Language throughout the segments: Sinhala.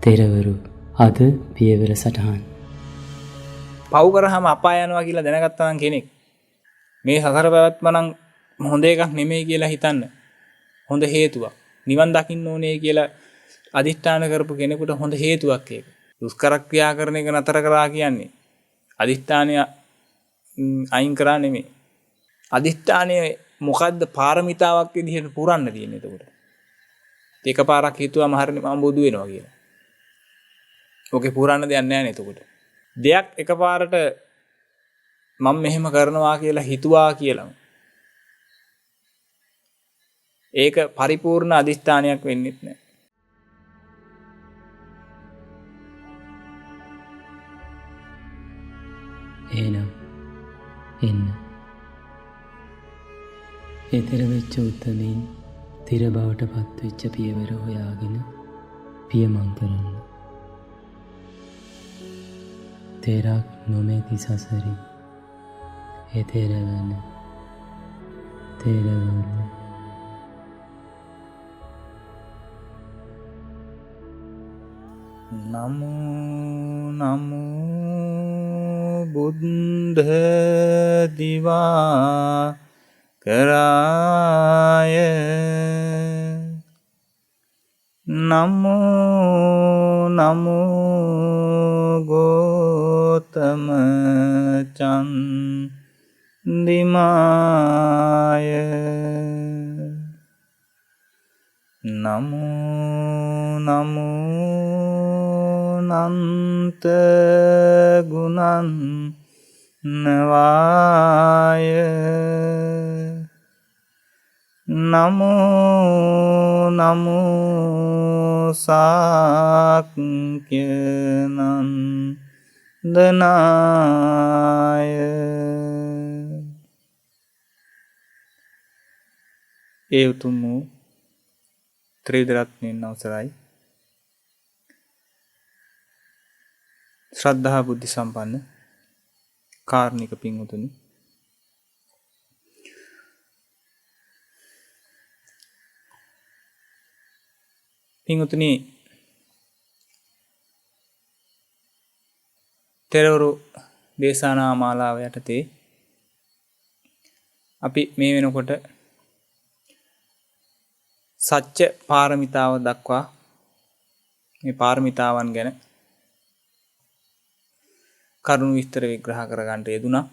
තෙරවරු අද පියවර සටහන්. පව් කරාම අපාය යනවා කියලා දැනගත්තා නම් කෙනෙක් මේ සසර පැවැත්ම නම් හොඳ එකක් නෙමෙයි කියලා හිතන්න. හොඳ හේතුවක්. නිවන් දකින්න ඕනේ කියලා අදිෂ්ඨාන කරපු කෙනෙකුට හොඳ හේතුවක් ඒක. දුෂ්කර ක්‍රියා කරන එක නතර කරා කියන්නේ අදිෂ්ඨානය අයින් කරා නෙමෙයි. අදිෂ්ඨානය මොකද්ද පාරමිතාවක් විදිහට පුරන්න තියෙන්නේ එතකොට. එකපාරක් හිතුවම හරියට මම බුදු වෙනවා කියලා. ඔකේ පුරන්න දෙයක් නැහැ නේ එතකොට. දෙයක් එකපාරට මම මෙහෙම කරනවා කියලා හිතුවා කියලා. ඒක පරිපූර්ණ අදිෂ්ඨානයක් වෙන්නේ නැහැ. එහෙනම් එන්න. ඊතර වෙච්ච උත්තමීන් තිර බවට පත්වෙච්ච පියවර හොයාගෙන පියමන් කරන්න. තෙරක් නොමැති සසරි එතෙරවන තෙරවන නමෝ නමෝ බුද්ධ දිවා කරාය නමෝ නමෝ ගෝතම චන්දිමාය නමෝ නමෝ නන්ත ගුණන් නවාය නමෝ නමෝ සාක්‍යනන් දනාය ඒ උතුම් වූ ත්‍රිවිධ රත්නයන් අවසරයි ශ්‍රද්ධා බුද්ධ සම්පන්න කාරුණික පින්වතුනි පින්වතුනි තෙරවරු දේශනා මාලාව යටතේ අපි මේ වෙනකොට සත්‍ය පාරමිතාව දක්වා මේ පාරමිතාවන් ගැන කරුණු විස්තර විග්‍රහ කරගන්න යෙදුණා.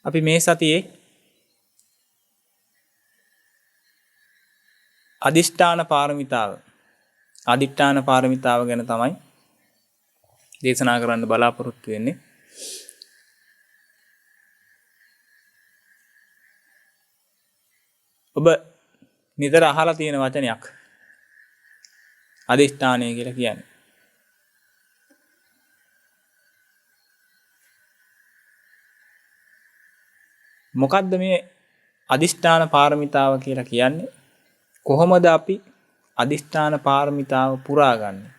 අපි මේ සතියේ අදිෂ්ඨාන පාරමිතාව ගැන තමයි දේශනා කරන්න බලාපොරොත්තු වෙන්නේ. ඔබ නිතර අහලා තියෙන වචනයක් අදිෂ්ඨානය කියලා කියන්නේ. මොකද්ද මේ අදිෂ්ඨාන පාරමිතාව කියලා කියන්නේ? කොහොමද අපි අදිෂ්ඨාන පාරමිතාව පුරාගන්නේ?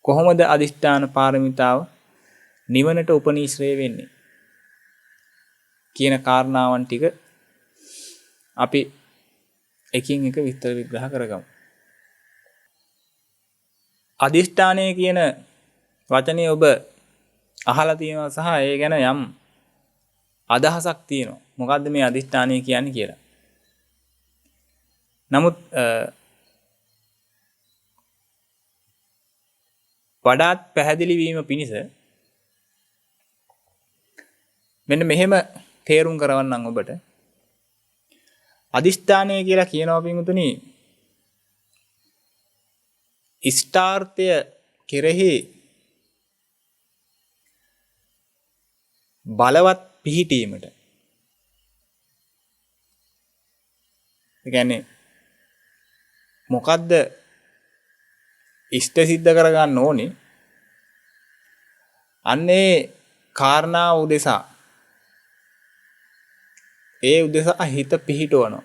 කොහොමද අදිෂ්ඨාන පාරමිතාව නිවනට උපනිශ්‍රේ වෙන්නේ? කියන කාරණාවන් ටික අපි එකින් එක විස්තර විග්‍රහ කරගමු. අදිෂ්ඨානය කියන වචනේ ඔබ අහලා තියෙනවා සහ ඒ ගැන යම් අදහසක් තියෙනවා. මොකද්ද මේ අදිෂ්ඨානය කියන්නේ කියලා. නමුත් වඩාත් පැහැදිලි වීම පිණිස මෙන්න මෙහෙම තේරුම් කරවන්නම් ඔබට. අදිෂ්ඨානය කියලා කියනවා පින්වතුනි ඉෂ්ඨාර්ථය කෙරෙහි බලවත් පිහිටීමට. ඒ කියන්නේ මොකද්ද ඉෂ්ට සිද්ධ කරගන්න ඕනේ? අන්නේ කාරණා උදෙසා ඒ උදෙසා හිත පිහිටවනවා.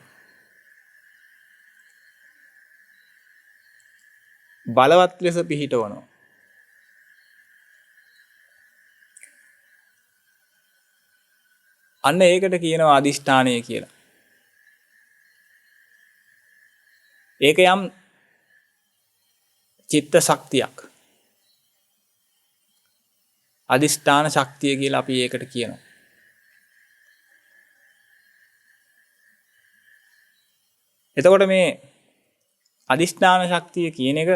බලවත් ලෙස පිහිටවනවා. අන්න ඒකට කියනවා අදිෂ්ඨානය කියලා. ඒක යම් චිත්ත ශක්තියක්. අදිෂ්ඨාන ශක්තිය කියලා අපි ඒකට කියනවා. එතකොට මේ අදිෂ්ඨාන ශක්තිය කියන එක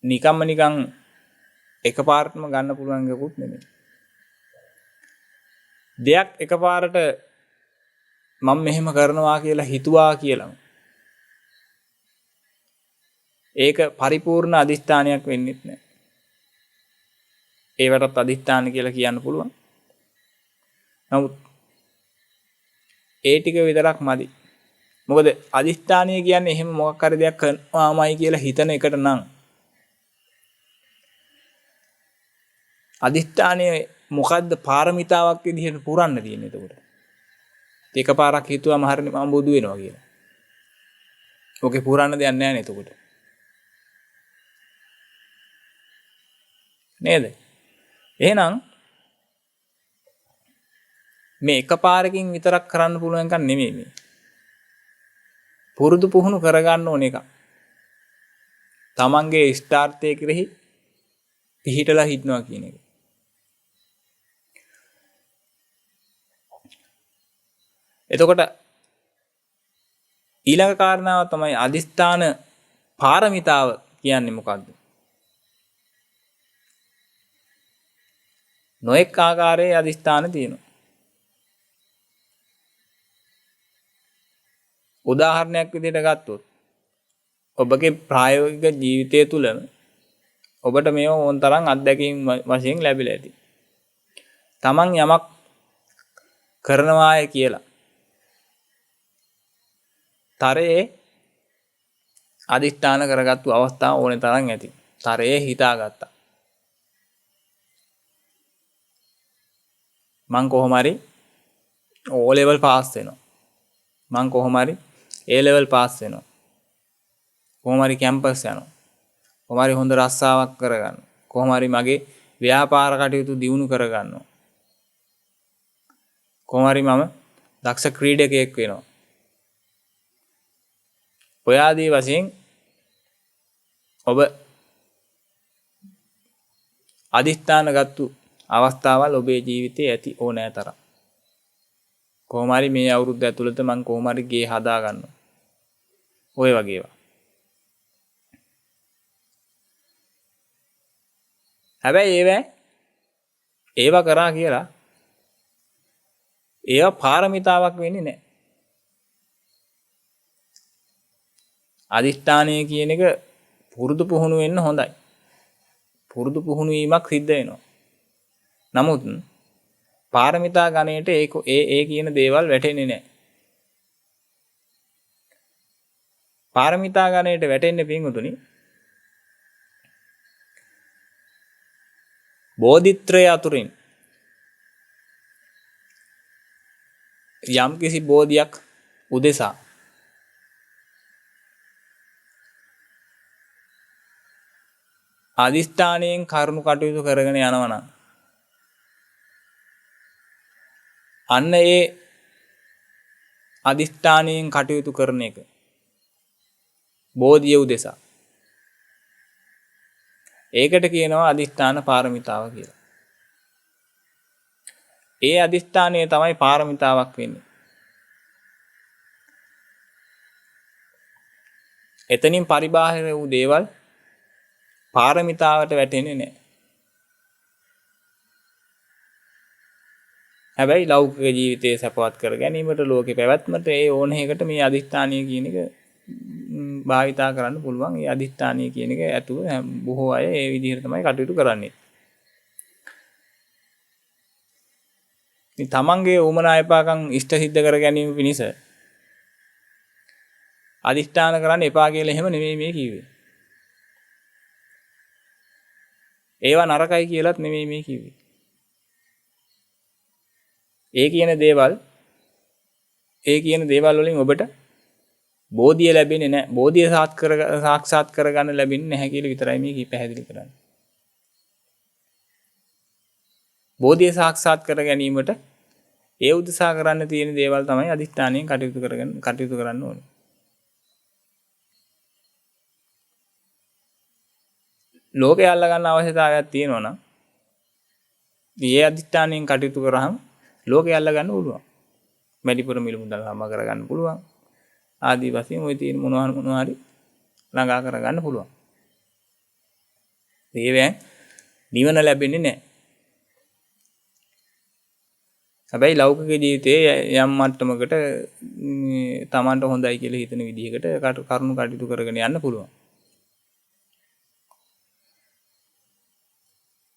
නිකම්ම නිකන් එකපාරටම ගන්න පුළුවන් එකකුත් නෙමෙයි. දෙයක් එකපාරට මම මෙහෙම කරනවා කියලා හිතුවා කියලා ඒක පරිපූර්ණ අදිෂ්ඨානයක් වෙන්නේ නැහැ. ඒවටත් අදිෂ්ඨාන කියලා කියන්න පුළුවන්. නමුත් ඒ ටික විතරක් මදි. මොකද අදිෂ්ඨානය කියන්නේ එහෙම මොකක් හරි දෙයක් කරනවාමයි කියලා හිතන එකට නම් අදිෂ්ඨානය මොකද්ද පාරමිතාවක් විදිහට පුරන්න තියෙන්නේ එතකොට. එකපාරක් හිතුවම හරිනේ මම බුදු වෙනවා කියලා. ඕකේ පුරන්න දෙයක් නැහැ නේ එතකොට. නේද? එහෙනම් මේ එකපාරකින් විතරක් කරන්න පුළුවන් එකක් නෙමෙයි මේ. පුරුදු පුහුණු කරගන්න ඕන එක. තමන්ගේ ඉෂ්ටාර්ථය කෙරෙහි පිහිටලා හිටනවා කියන එක. එතකොට ඊළඟ කාරණාව තමයි අදිස්ථාන පාරමිතාව කියන්නේ මොකක්ද? නොඑක ආකාරයේ අදිස්ථාන තියෙනවා. උදාහරණයක් විදිහට ගත්තොත් ඔබගේ ප්‍රායෝගික ජීවිතය තුළ ඔබට මේව ඕන තරම් අත්දැකීම් වශයෙන් ලැබිලා ඇති. තමන් යමක් කරනවාය කියලා තරයේ අදිෂ්ඨාන කරගත්තු අවස්ථා ඕනේ තරම් ඇති. තරයේ හිතාගත්තා. මං කොහොම හරි O level පාස් වෙනවා. මං කොහොම හරි A level පාස් වෙනවා. කොහොම හරි කැම්පස් යනවා. කොහොම හරි හොඳ රස්සාවක් කරගන්න. කොහොම හරි මගේ ව්‍යාපාර කටයුතු දියුණු කරගන්නවා. කොහොම හරි මම දක්ෂ ක්‍රීඩකයෙක් වෙනවා. ඔය ආදී වශයෙන් ඔබ අදිස්ථාන ගත්තු අවස්ථාවල් ඔබේ ජීවිතයේ ඇති ඕනෑ තරම්. කොහොම හරි මේ අවුරුද්ද ඇතුළත මම කොහොම හරි ගේ හදා ගන්නවා. ඔය වගේ ඒවා. හැබැයි ඒවා කරා කියලා ඒවා පාරමිතාවක් වෙන්නේ නැහැ. අදිෂ්ඨානය කියන එක පුරුදු පුහුණු වෙන්න හොඳයි. පුරුදු පුහුණු වීමක් සිද්ධ වෙනවා. නමුත් පාරමිතා ගණයට ඒ කියන දේවල් වැටෙන්නේ නැහැ. පාරමිතා ගණයට වැටෙන්නේ පින්වතුනි බෝධිත්‍රය අතුරින් යම් කිසි බෝධියක් උදෙසා අදිස්ථානයෙන් කරුණු කටයුතු කරගෙන යනවා නම් අන්න ඒ අදිස්ථානයෙන් කටයුතු කරන එක බෝධිය උදෙසා. ඒකට කියනවා අදිස්ථාන පාරමිතාව කියලා. ඒ අදිස්ථානය තමයි පාරමිතාවක් වෙන්නේ. එතනින් පරිබාහිර වූ දේවල් පාරමිතාවට වැටෙන්නේ නැහැ. හැබැයි ලෞකික ජීවිතයේ සපවත් කර ගැනීමට ලෝකේ පැවැත්මට ඒ ඕන එකකට මේ අදිස්ථානීය කියන එක භාවිතා කරන්න පුළුවන්. ඒ අදිස්ථානීය කියන එක ඇතුව බොහෝ අය ඒ විදිහට තමයි කටයුතු කරන්නේ. ඉතින් තමන්ගේ උමනා එපාකම් ඉෂ්ට සිද්ධ කර ගැනීම පිණිස අදිස්ථාන කරන්න එපා කියලා එහෙම නෙමෙයි මේ කිව්වේ. ඒවා නරකයි කියලාත් නෙමෙයි මේ කිව්වේ. ඒ කියන දේවල් වලින් ඔබට බෝධිය ලැබෙන්නේ නැහැ. බෝධිය සාක්ෂාත් කරගන්න ලැබෙන්නේ නැහැ කියලා විතරයි මේ පැහැදිලි කරන්නේ. බෝධිය සාක්ෂාත් කර ගැනීමට ඒ උදෙසා කරන්න තියෙන දේවල් තමයි අදිස්ථානයෙන් කටයුතු කරන්න ඕනේ. ලෝකේ අල්ල ගන්න අවශ්‍යතාවයක් තියෙනවා නම් මේ අධිෂ්ඨානයෙන් කටයුතු කරාම ලෝකේ අල්ල ගන්න පුළුවන්. වැඩිපුර මිල මුදල් හම්බ කරගන්න පුළුවන්. ආදී වශයෙන් ওই තියෙන මොනවා හරි ළඟා කරගන්න පුළුවන්. ඒවෙන් නිවන ලැබෙන්නේ නැහැ. හැබැයි ලෞකික ජීවිතයේ යම් මට්ටමකට තමන්ට හොඳයි කියලා හිතන විදිහකට කරුණු කටයුතු කරගෙන යන්න පුළුවන්.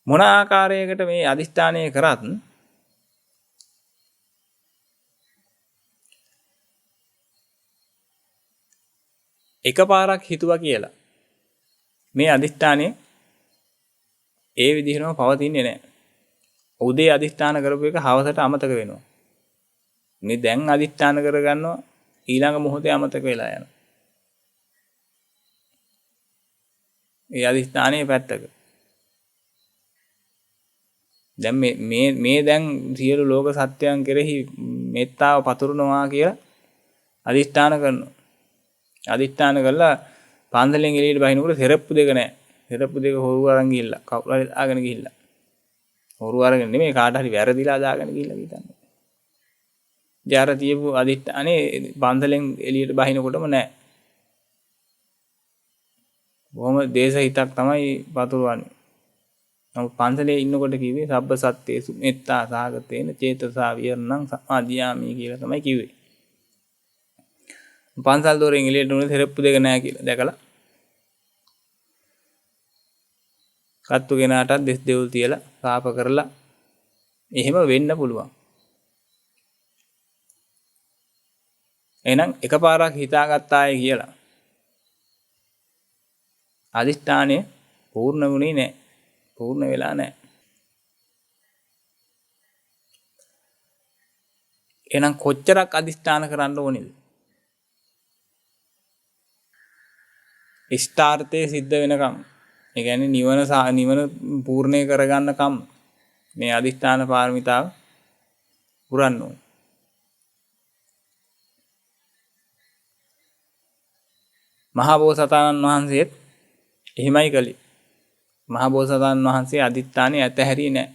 මොන ආකාරයකට මේ අදිෂ්ඨානය කරත් එකපාරක් හිතුවා කියලා මේ අදිෂ්ඨානය ඒ විදිහටම පවතින්නේ නැහැ. උදේ අදිෂ්ඨාන කරපු එක හවසට අමතක වෙනවා. මේ දැන් අදිෂ්ඨාන කරගන්නවා ඊළඟ මොහොතේ අමතක වෙලා යනවා. ඒ අදිෂ්ඨානයේ පැත්තක. දැන් මේ දැන් සියලු ලෝක සත්‍යයන් කෙරෙහි මෙත්තාව පතුරනවා කියලා අදිෂ්ඨාන කරනවා. අදිෂ්ඨාන කළා පන්සලෙන් එළියට බහිනකොට සෙරප්පු දෙක නැහැ. සෙරප්පු දෙක හොරු අරන් ගිහිල්ලා කවුරු හරි දාගෙන ගිහිල්ලා. හොරු අරගෙන නෙමෙයි කාට හරි වැරදිලා දාගෙන ගිහිල්ලා හිටන්නේ. ජාර තියපු අදිෂ්ඨානේ පන්සලෙන් එළියට බහිනකොටම නැහැ. බොහොම දේශ හිතක් තමයි පතුරවන්නේ. නමුත් පන්සලේ ඉන්නකොට කිව්වේ සබ්බ සත්‍යේසු මෙත්තා සාගතේන චේතසා විහරණං සමාදියාමි කියලා තමයි කිව්වේ. පන්සල් දොරෙන් එළියට උනේ සෙරප්පු දෙක නැහැ කියලා දැකලා කත්තු කෙනාටත් දෙස් දෙවුල් තියලා සාප කරලා එහෙම වෙන්න පුළුවන්. එහෙනම් එකපාරක් හිතාගත්තාය කියලා අදිෂ්ඨානය පූර්ණ වුණේ නැහැ. පූර්ණ වෙලා නැහැ. එහෙනම් කොච්චරක් අදිෂ්ඨාන කරන්න ඕනේද? ඉෂ්ඨාර්ථයේ සිද්ධ වෙනකම්. ඒ කියන්නේ නිවන පූර්ණේ කරගන්නකම් මේ අදිෂ්ඨාන පාරමිතාව පුරන්න ඕනේ. මහා බෝසතාණන් වහන්සේත් එහෙමයි කළේ. මහා බෝසතාණන් වහන්සේ අදිෂ්ඨානෙ ඇතහැරියේ නැහැ.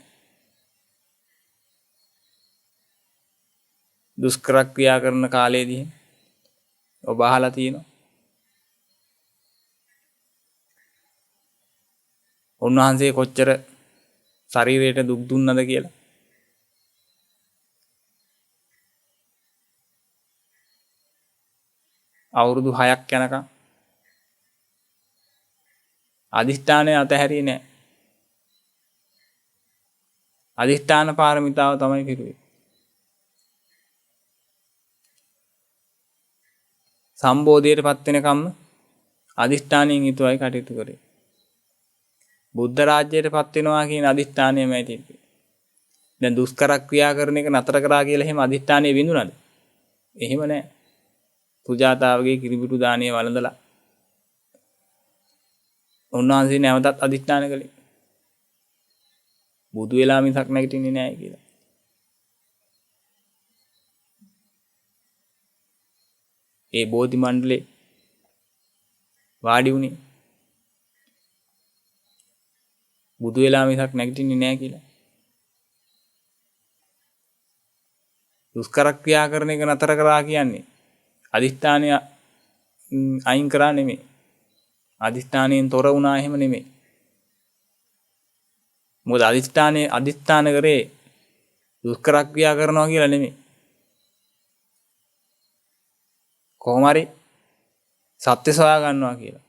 දුෂ්කර ක්‍රියා කරන කාලයේදී ඔබ අහලා තියෙනවා. උන්වහන්සේ කොච්චර ශරීරයට දුක් දුන්නද කියලා. අවුරුදු 6ක් යනකම් අදිෂ්ඨානය අතහැරියේ නැහැ. අදිෂ්ඨාන පාරමිතාව තමයි පිරුවේ. සම්බෝධියටපත් වෙනකම් අදිෂ්ඨානයෙන් යුතුවයි කටයුතු කරේ. බුද්ධ රාජ්‍යයටපත් වෙනවා කියන අදිෂ්ඨානයමයි තිබ්බේ. දැන් දුෂ්කර ක්‍රියා කරන එක නතර කරා කියලා එහෙම අදිෂ්ඨානය විඳුණාද? එහෙම නැහැ. සුජාතාවගේ කිරිබිටු දාණය වළඳලා උන්වහන්සේ නැවතත් අදිෂ්ඨාන කළේ. බුදු වෙලා මිසක් නැගිටින්නේ නැහැ කියලා. ඒ බෝධි මණ්ඩලේ වාඩි වුණේ බුදු වෙලා මිසක් නැගිටින්නේ නැහැ කියලා. දුෂ්කර ක්‍රියා කරන එක නතර කරා කියන්නේ අදිෂ්ඨානය අයින් කරා නෙමෙයි. අදිෂ්ඨානයෙන් තොර වුණා එහෙම නෙමෙයි. මොකද අදිෂ්ඨාන කරේ දුෂ්කර ක්‍රියා කරනවා කියලා නෙමෙයි. කොහොම හරි සත්‍ය සොයා ගන්නවා කියලා.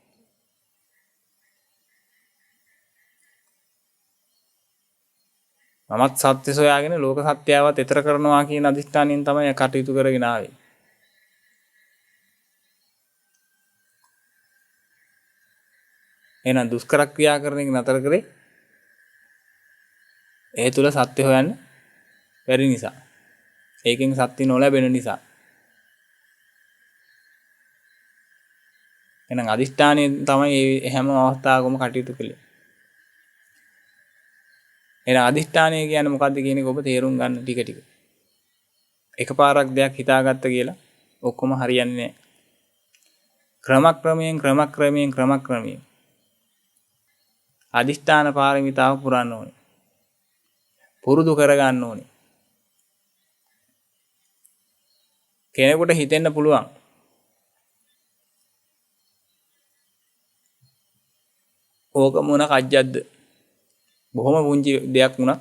මමත් සත්‍ය සොයාගෙන ලෝක සත්‍යාවත් ඈතර කරනවා කියන අදිෂ්ඨානයෙන් තමයි කටයුතු කරගෙන ආවේ. එහෙනම් දුෂ්කර ක්‍රියා කරන එක නතර කරේ ඒ තුල සත්‍ය හොයන්න බැරි නිසා. ඒකෙන් සත්‍ය නොලැබෙන නිසා. එහෙනම් අදිෂ්ඨානයෙන් තමයි හැම අවස්ථාවකම කටයුතු කළේ. එහෙනම් අදිෂ්ඨානය කියන්නේ මොකද්ද කියන එක ඔබ තේරුම් ගන්න ටික ටික. එකපාරක් දෙයක් හිතාගත්ත කියලා ඔක්කොම හරියන්නේ නැහැ. ක්‍රමක්‍රමයෙන් අදිෂ්ඨාන පාරමිතාව පුරන්න ඕනේ. පුරුදු කරගන්න ඕනේ. කෙනෙකුට හිතෙන්න පුළුවන් ඕක මොන කජ්ජක්ද? බොහොම පුංචි දෙයක් වුණා.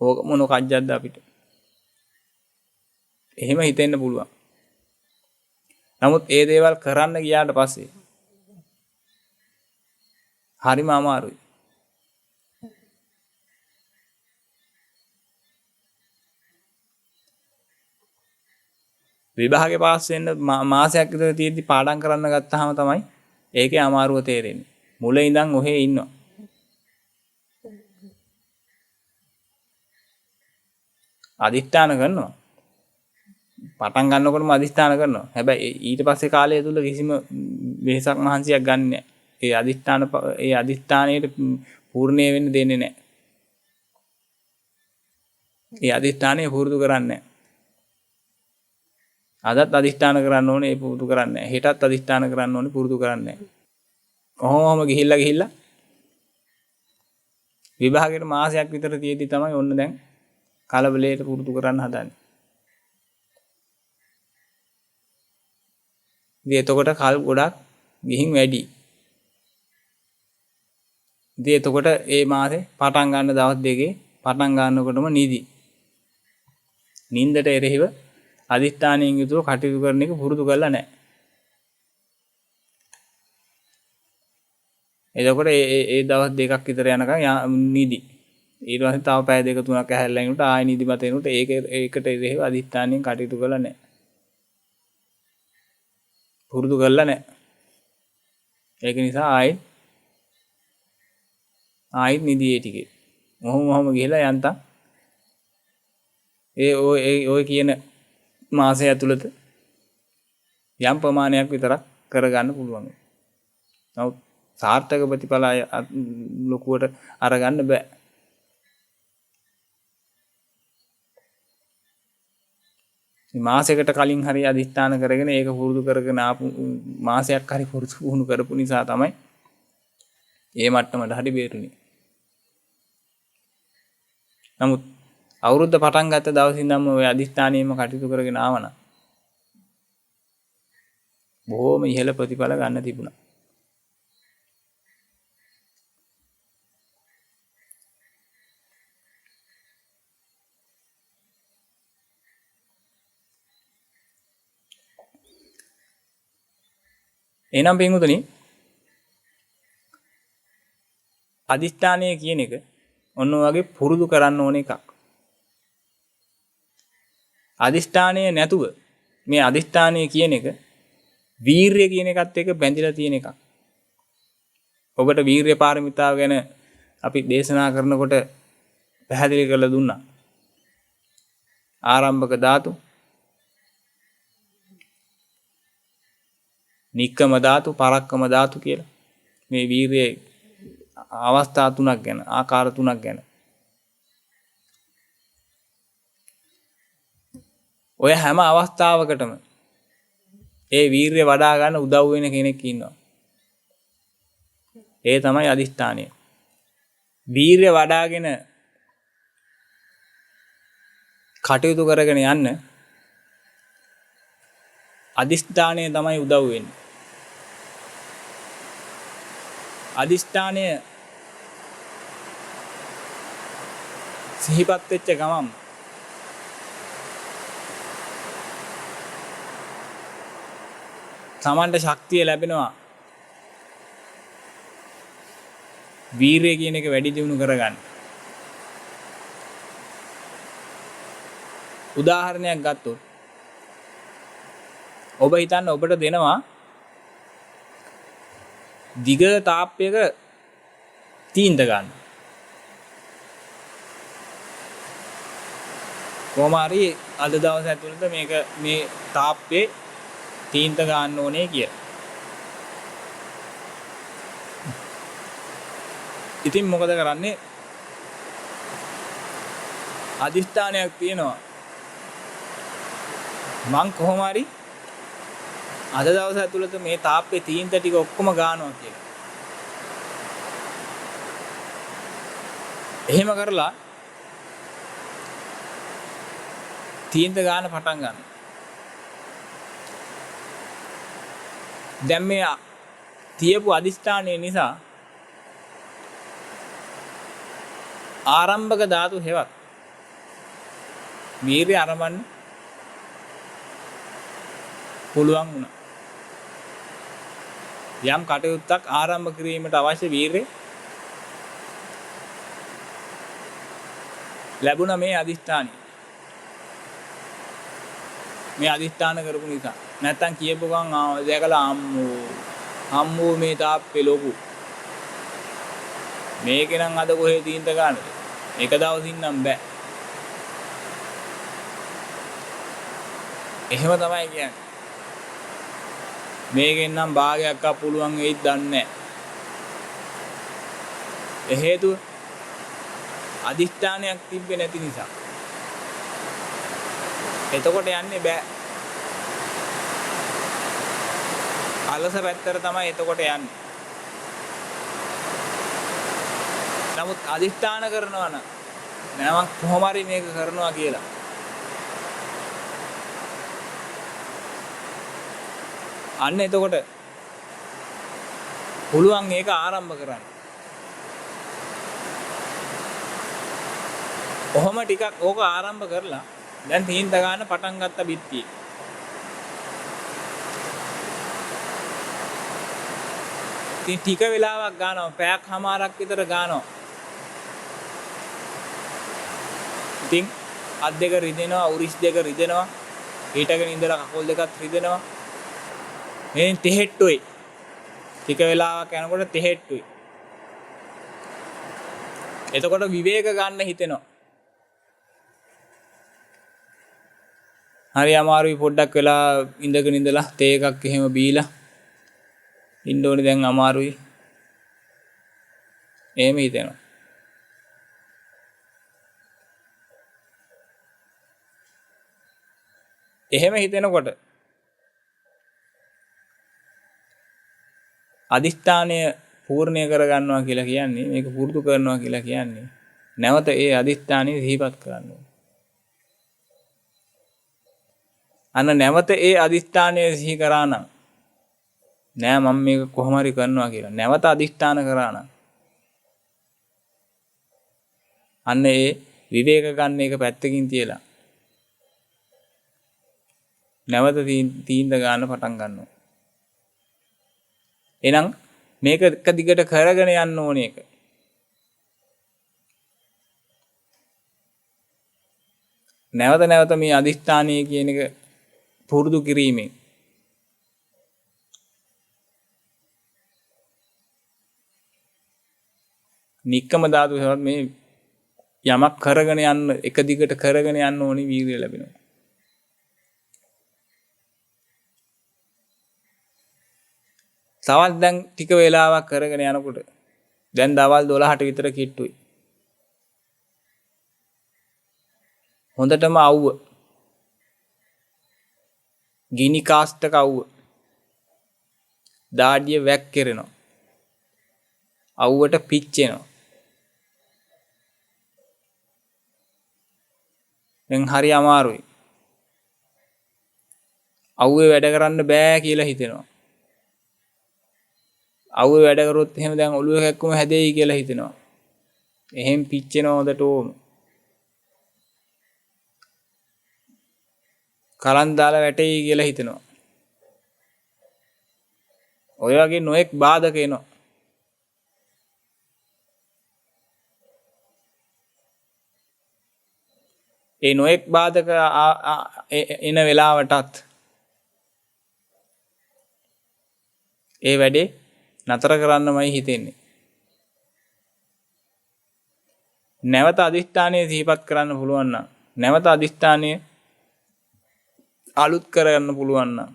ඕක මොන කජ්ජක්ද අපිට? එහෙම හිතෙන්න පුළුවන්. නමුත් ඒ දේවල් කරන්න ගියාට පස්සේ හරිම අමාරුයි. විභාගේ පාස් වෙන්න මාසයක් විතර තියෙද්දි පාඩම් කරන්න ගත්තාම තමයි ඒකේ අමාරුව තේරෙන්නේ. මුල ඉඳන් ඔහේ ඉන්නවා. අදිෂ්ඨාන කරනවා. පටන් ගන්නකොටම අදිෂ්ඨාන කරනවා. හැබැයි ඊට පස්සේ කාලය තුල කිසිම වෙහසක් මහන්සියක් ගන්න නැහැ. ඒ අදිෂ්ඨානයේ පූර්ණේ වෙන්න දෙන්නේ නැහැ. ඒ අදිෂ්ඨානය පුරුදු කරන්නේ නැහැ. අදත් අදිෂ්ඨාන කරන්න ඕනේ ඒ පුරුදු කරන්නේ නැහැ. හෙටත් අදිෂ්ඨාන කරන්න ඕනේ පුරුදු කරන්නේ නැහැ. කොහොමම ගිහිල්ලා විභාගයට මාසයක් විතර තියෙද්දි තමයි ඔන්න දැන් කලබලයට පුරුදු කරන්න හදන්නේ. ඉතින් එතකොට කල් ගොඩක් ගිහින් වැඩි. ඉතින් එතකොට ඒ මාසේ පටන් ගන්න දවස් දෙකේ පටන් ගන්නකොටම නිදි. නින්දට එරෙහිව අදිෂ්ඨානයෙන් යුතුව කටයුතු කරන එක පුරුදු කරලා නැහැ. එතකොට ඒ දවස් දෙකක් විතර යනකම් නිදි. ඊට පස්සේ තව පැය දෙක තුනක් ඇහැරලා ඉන්නකොට ආයෙ නිදිමත එනකොට ඒකට එරෙහිව අදිෂ්ඨානයෙන් කටයුතු කරලා නැහැ. පුරුදු කරලා නැහැ. ඒක නිසා ආයෙත් නිදියේ ටිකේ. මොහොම ගිහලා යන්තම් ඔය කියන මාසය ඇතුළත යම් ප්‍රමාණයක් විතරක් කරගන්න පුළුවන්. නමුත් සාර්ථක ප්‍රතිඵල ලොකුවට අරගන්න බෑ. මාසයකට කලින් හරි අදිස්ථාන කරගෙන ඒක පුරුදු කරගෙන ආපු මාසයක් හරි පුරුදු කරපු නිසා තමයි ඒ මට්ටමට හරි බේරුනේ. නමුත් අවුරුද්ද පටන් ගත්ත දවසින් ඉඳන්ම ඔය අදිස්ථානියෙම කටයුතු කරගෙන ආවනම් බොහොම ඉහළ ප්‍රතිඵල ගන්න තිබුණා. එනම් පින්වතුනි අදිස්ථානය කියන එක ඔන්න ඔයගේ පුරුදු කරන්න ඕන එකක්. අදිස්ථානය නැතුව මේ අදිස්ථානය කියන එක වීරිය කියන එකත් එක්ක බැඳිලා තියෙන එකක්. ඔබට වීරිය පාරමිතාව ගැන අපි දේශනා කරනකොට පැහැදිලි කරලා දුන්නා. ආරම්භක ධාතු, නික්කම ධාතු, පරක්කම ධාතු කියලා. මේ වීරියේ අවස්ථා තුනක් ගැන, ආකාර තුනක් ගැන. ඔය හැම අවස්ථාවකටම ඒ වීරිය වඩා ගන්න උදව් වෙන කෙනෙක් ඉන්නවා. ඒ තමයි අදිස්ථානය. වීරිය වඩාගෙන කටයුතු කරගෙන යන්න අදිස්ථානය තමයි උදව් වෙන්නේ. අදිස්ථානය සිහිපත් වෙච්ච ගමන් තමන්ට ශක්තිය ලැබෙනවා වීරිය කියන එක වැඩි දියුණු කරගන්න. උදාහරණයක් ගත්තොත් ඔබ හිතන්න ඔබට දෙනවා දිග තාප්පයක තීන්ද ගන්න. කොහොම හරි අද දවස් ඇතුළත මේ තාප්පේ තීන්ත ගන්න ඕනේ කියලා. ඉතින් මොකද කරන්නේ? අදිස්ථානයක් තියෙනවා. මං කොහොම හරි අද දවස් ඇතුළත මේ තාප්පේ තීන්ත ටික ඔක්කොම ගන්නවා කියලා. එහෙම කරලා තීන්ත ගන්න පටන් ගන්න. දැන් මේ තියපු අදිෂ්ඨානය නිසා ආරම්භක ධාතු හේවත් වීර්ය අරඹන්න පුළුවන් වුණා. යම් කටයුත්තක් ආරම්භ කිරීමට අවශ්‍ය වීර්ය ලැබුණා මේ අදිෂ්ඨානය. මේ අදිෂ්ඨාන කරපු නිසා. නැත්තම් කියපු ගමන් දැකලා අම්මෝ මේ තාප්පේ ලොකු. මේකේ නම් අද කොහෙද තීන්ත ගන්නද? එක දවසින් නම් බෑ. එහෙම තමයි කියන්නේ. මේකෙන් නම් භාගයක් අpp පුළුවන් වෙයිද දන්නේ නැහැ. ඒ හේතුව අදිෂ්ඨානයක් තිබ්බේ නැති නිසා. එතකොට යන්නේ බෑ. අලස පැත්තට තමයි එතකොට යන්නේ. නමුත් අදිෂ්ඨාන කරනවා නම් මම කොහොම හරි මේක කරනවා කියලා. අන්න එතකොට පුළුවන් ඒක ආරම්භ කරන්න. කොහොම ටිකක් ඕක ආරම්භ කරලා දැන් තීන්ත ගන්න පටන් ගත්ත බිත්තියේ. ඉතින් ටික වෙලාවක් ගන්නවා පැයක් හමාරක් විතර ගන්නවා. ඉතින් අත් දෙක රිදෙනවා උරිස් දෙක රිදෙනවා හිටගෙන ඉඳලා කකුල් දෙකත් රිදෙනවා. මේ තෙහෙට්ටුයි. ටික වෙලාවක් යනකොට තෙහෙට්ටුයි. එතකොට විවේක ගන්න හිතෙනවා. හරි අමාරුයි පොඩ්ඩක් වෙලා ඉඳගෙන ඉඳලා තේ එකක් එහෙම බීලා ඉන්න ඕනේ දැන් අමාරුයි. එහෙම හිතෙනවා. එහෙම හිතෙනකොට අදිෂ්ඨානය පූර්ණය කරගන්නවා කියලා කියන්නේ මේක පුරුදු කරනවා කියලා කියන්නේ නැවත ඒ අදිෂ්ඨානය සිහිපත් කරන්න ඕනේ. අන්න නැවත ඒ අදිෂ්ඨානය සිහි කරා නම් නෑ මම මේක කොහොම හරි කරනවා කියලා නැවත අදිෂ්ඨාන කරා නම් අන්න ඒ විවේක ගන්න එක පැත්තකින් තියලා නැවත තීන්ද ගන්න පටන් ගන්නවා. එහෙනම් මේක එක දිගට කරගෙන යන්න ඕනේ එක. නැවත නැවත මේ අදිෂ්ඨානීය කියන එක පුරුදු කිරීමෙන් නික්කම ධාතු හේවත් මේ යමක් කරගෙන යන්න එක දිගට කරගෙන යන්න ඕනේ වීර්යය ලැබෙනවා. සවල් දැන් ටික වෙලාවක් කරගෙන යනකොට දැන් දවල් 12ට විතර කිට්ටුයි. හොඳටම අවුව. ගිනි කාස්ටක අවුව. දාඩිය වැක් කෙරෙනවා. අවුවට පිච්චෙනවා. දැන් හරි අමාරුයි. අවුවේ වැඩ කරන්න බෑ කියලා හිතෙනවා. අවුවේ වැඩ කරොත් එහෙම දැන් ඔළුව කැක්කුම හැදෙයි කියලා හිතෙනවා. එහෙන් පිච්චෙනවා හොඳට ඕම. කලන් දාලා වැටෙයි කියලා හිතෙනවා. ඔය වගේ නොඑක් බාධක එනවා. ඒ නොඑක් බාධක එන වෙලාවටත් ඒ වැඩේ නතර කරන්නමයි හිතෙන්නේ. නැවත අදිෂ්ඨානය සිහිපත් කරන්න පුළුවන් නම් නැවත අදිෂ්ඨානය අලුත් කරගන්න පුළුවන් නම්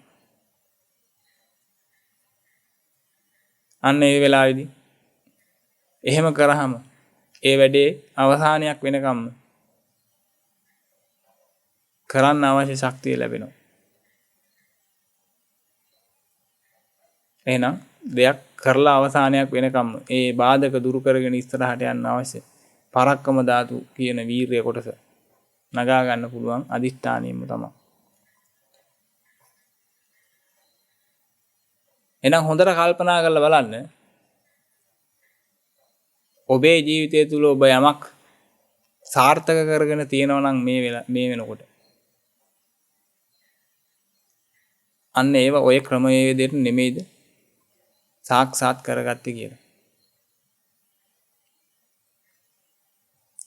අන්න ඒ වෙලාවේදී එහෙම කරාම ඒ වැඩේ අවසානයක් වෙනකම්ම කරන්න අවශ්‍ය ශක්තිය ලැබෙනවා. එහෙනම් දෙයක් කරලා අවසානයක් වෙනකම්ම ඒ බාධක දුරු කරගෙන ඉස්සරහට යන්න අවශ්‍ය පරක්කම ධාතු කියන වීර්ය කොටස නගා ගන්න පුළුවන් අදිෂ්ඨානියම තමයි. එහෙනම් හොඳට කල්පනා කරලා බලන්න ඔබේ ජීවිතය තුළ ඔබ යමක් සාර්ථක කරගෙන තියෙනවා නම් මේ වෙනකොට අන්න ඒව ඔය ක්‍රමවේදයට නෙමෙයිද සාක්ෂාත් කරගත්තේ කියලා.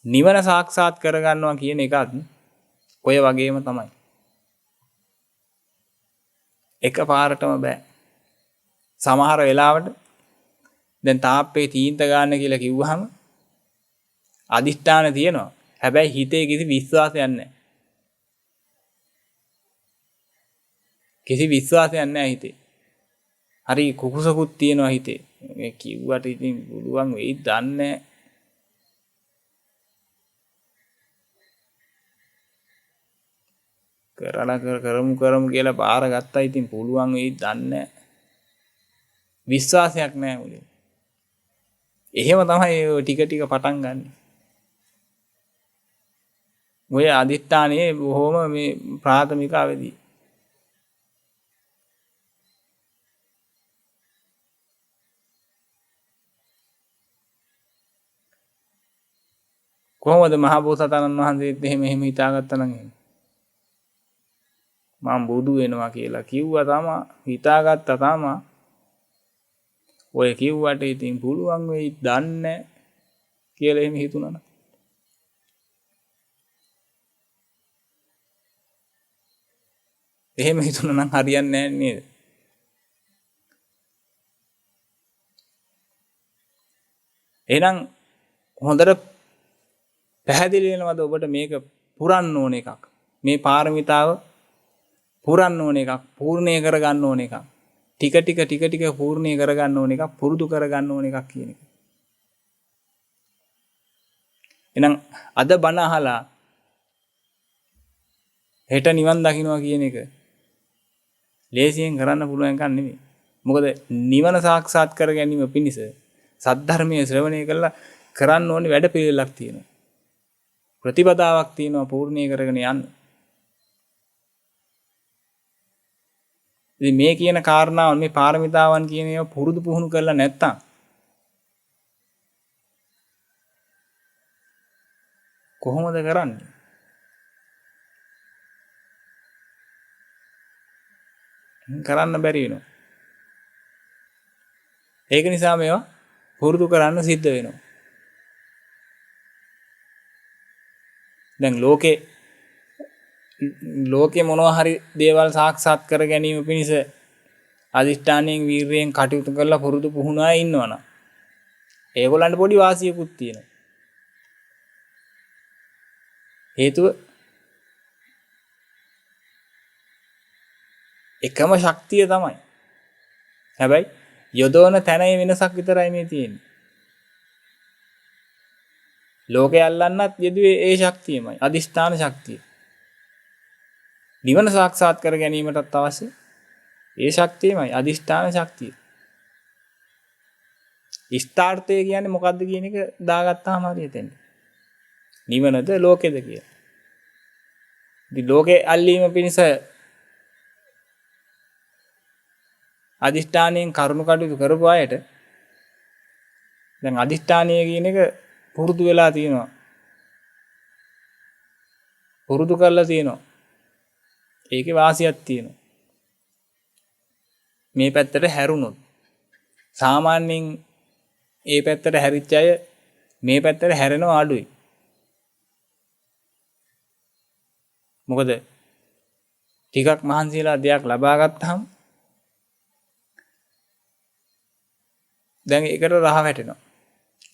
නිවන සාක්ෂාත් කරගන්නවා කියන එකත් ඔය වගේම තමයි. එක පාරටම බෑ. සමහර වෙලාවට දැන් තාප්පේ තීන්ත ගන්න කියලා කිව්වහම අදිෂ්ඨාන තියෙනවා. හැබැයි හිතේ කිසි විශ්වාසයක් නැහැ. කිසි විශ්වාසයක් නැහැ හිතේ. හරි කුකුසකුත් තියෙනවා හිතේ. මේ කිව්වට ඉතින් පුළුවන් වෙයි දන්නේ කරමු කියලා බාර ගත්තා. ඉතින් පුළුවන් වෙයි දන්නේ විශ්වාසයක් නැහැ මුලින්. එහෙම තමයි ටික ටික පටන් ගන්න. ඔය අදිෂ්ඨානයේ බොහොම මේ ප්‍රාථමික අවදී. කොහොමද මහ බෝසතාණන් වහන්සේත් එහෙම හිතාගත්තා නම් එහෙම මම බුදු වෙනවා කියලා කිව්වා තමයි හිතාගත්තා තමයි. ඔය කිව්වට ඉතින් පුළුවන් වෙයි දන්නේ කියලා එහෙම හිතුණා නම් එහෙම හිතුණා නම් හරියන්නේ නැහැ නේද? එහෙනම් හොඳට පැහැදිලි වෙනවද ඔබට මේක පුරන්න ඕන එකක්. මේ පාරමිතාව පුරන්න ඕන එකක්, පූර්ණේ කරගන්න ඕන එකක්. ටික ටික පූර්ණේ කරගන්න ඕන එකක්, පුරුදු කරගන්න ඕන එකක් කියන එක. එහෙනම් අද බණ අහලා හෙට නිවන් දකින්නවා කියන එක ලේසියෙන් කරන්න පුළුවන් එකක් නෙමෙයි. මොකද නිවන සාක්ෂාත් කර ගැනීම පිණිස සද්ධර්මයේ ශ්‍රවණය කළා කරන්න ඕනේ වැඩ පිළිවෙලක් තියෙනවා. ප්‍රතිපදාවක් තියෙනවා පූර්ණේ කරගෙන යන්න. ඉතින් මේ කියන කාරණාවන් මේ පාරමිතාවන් කියන ඒවා පුරුදු පුහුණු කරලා නැත්තම් කොහොමද කරන්නේ? කරන්න බැරි වෙනවා. ඒක නිසා මේවා පුරුදු කරන්න සිද්ධ වෙනවා. දැන් ලෝකේ මොනවා හරි දේවල් සාක්ෂාත් කර ගැනීම පිණිස අදිෂ්ඨානයෙන් වීර්යයෙන් කටයුතු කරලා පුරුදු පුහුණුවා ඉන්නවනම් ඒගොල්ලන්ට පොඩි වාසියකුත් තියෙනවා. හේතුව එකම ශක්තිය තමයි. හැබැයි යොදවන තැනේ වෙනසක් විතරයි මේ තියෙන්නේ. ලෝකේ අල්ලන්නත් යෙදුවේ ඒ ශක්තියමයි, අදිෂ්ඨාන ශක්තිය. නිවන සාක්ෂාත් කර ගැනීමටත් අවශ්‍ය ඒ ශක්තියමයි, අදිෂ්ඨාන ශක්තිය. ඉෂ්ඨාර්ථය කියන්නේ මොකද්ද කියන එක දාගත්තාම හරියට එන්නේ. නිවනද ලෝකෙද කියලා. ඉතින් ලෝකේ අල්ලීම පිණිස අදිෂ්ඨානයෙන් කරුණු කටයුතු කරපු අයට දැන් අදිෂ්ඨානීය කියන එක පුරුදු වෙලා තියෙනවා. පුරුදු කරලා තියෙනවා. ඒකේ වාසියක් තියෙනවා. මේ පැත්තට හැරුණොත් සාමාන්‍යයෙන් ඒ පැත්තට හැරිච්ච අය මේ පැත්තට හැරෙනවා අඩුයි. මොකද ටිකක් මහන්සියලා දෙයක් ලබා ගත්තාම දැන් ඒකට රහ වැටෙනවා.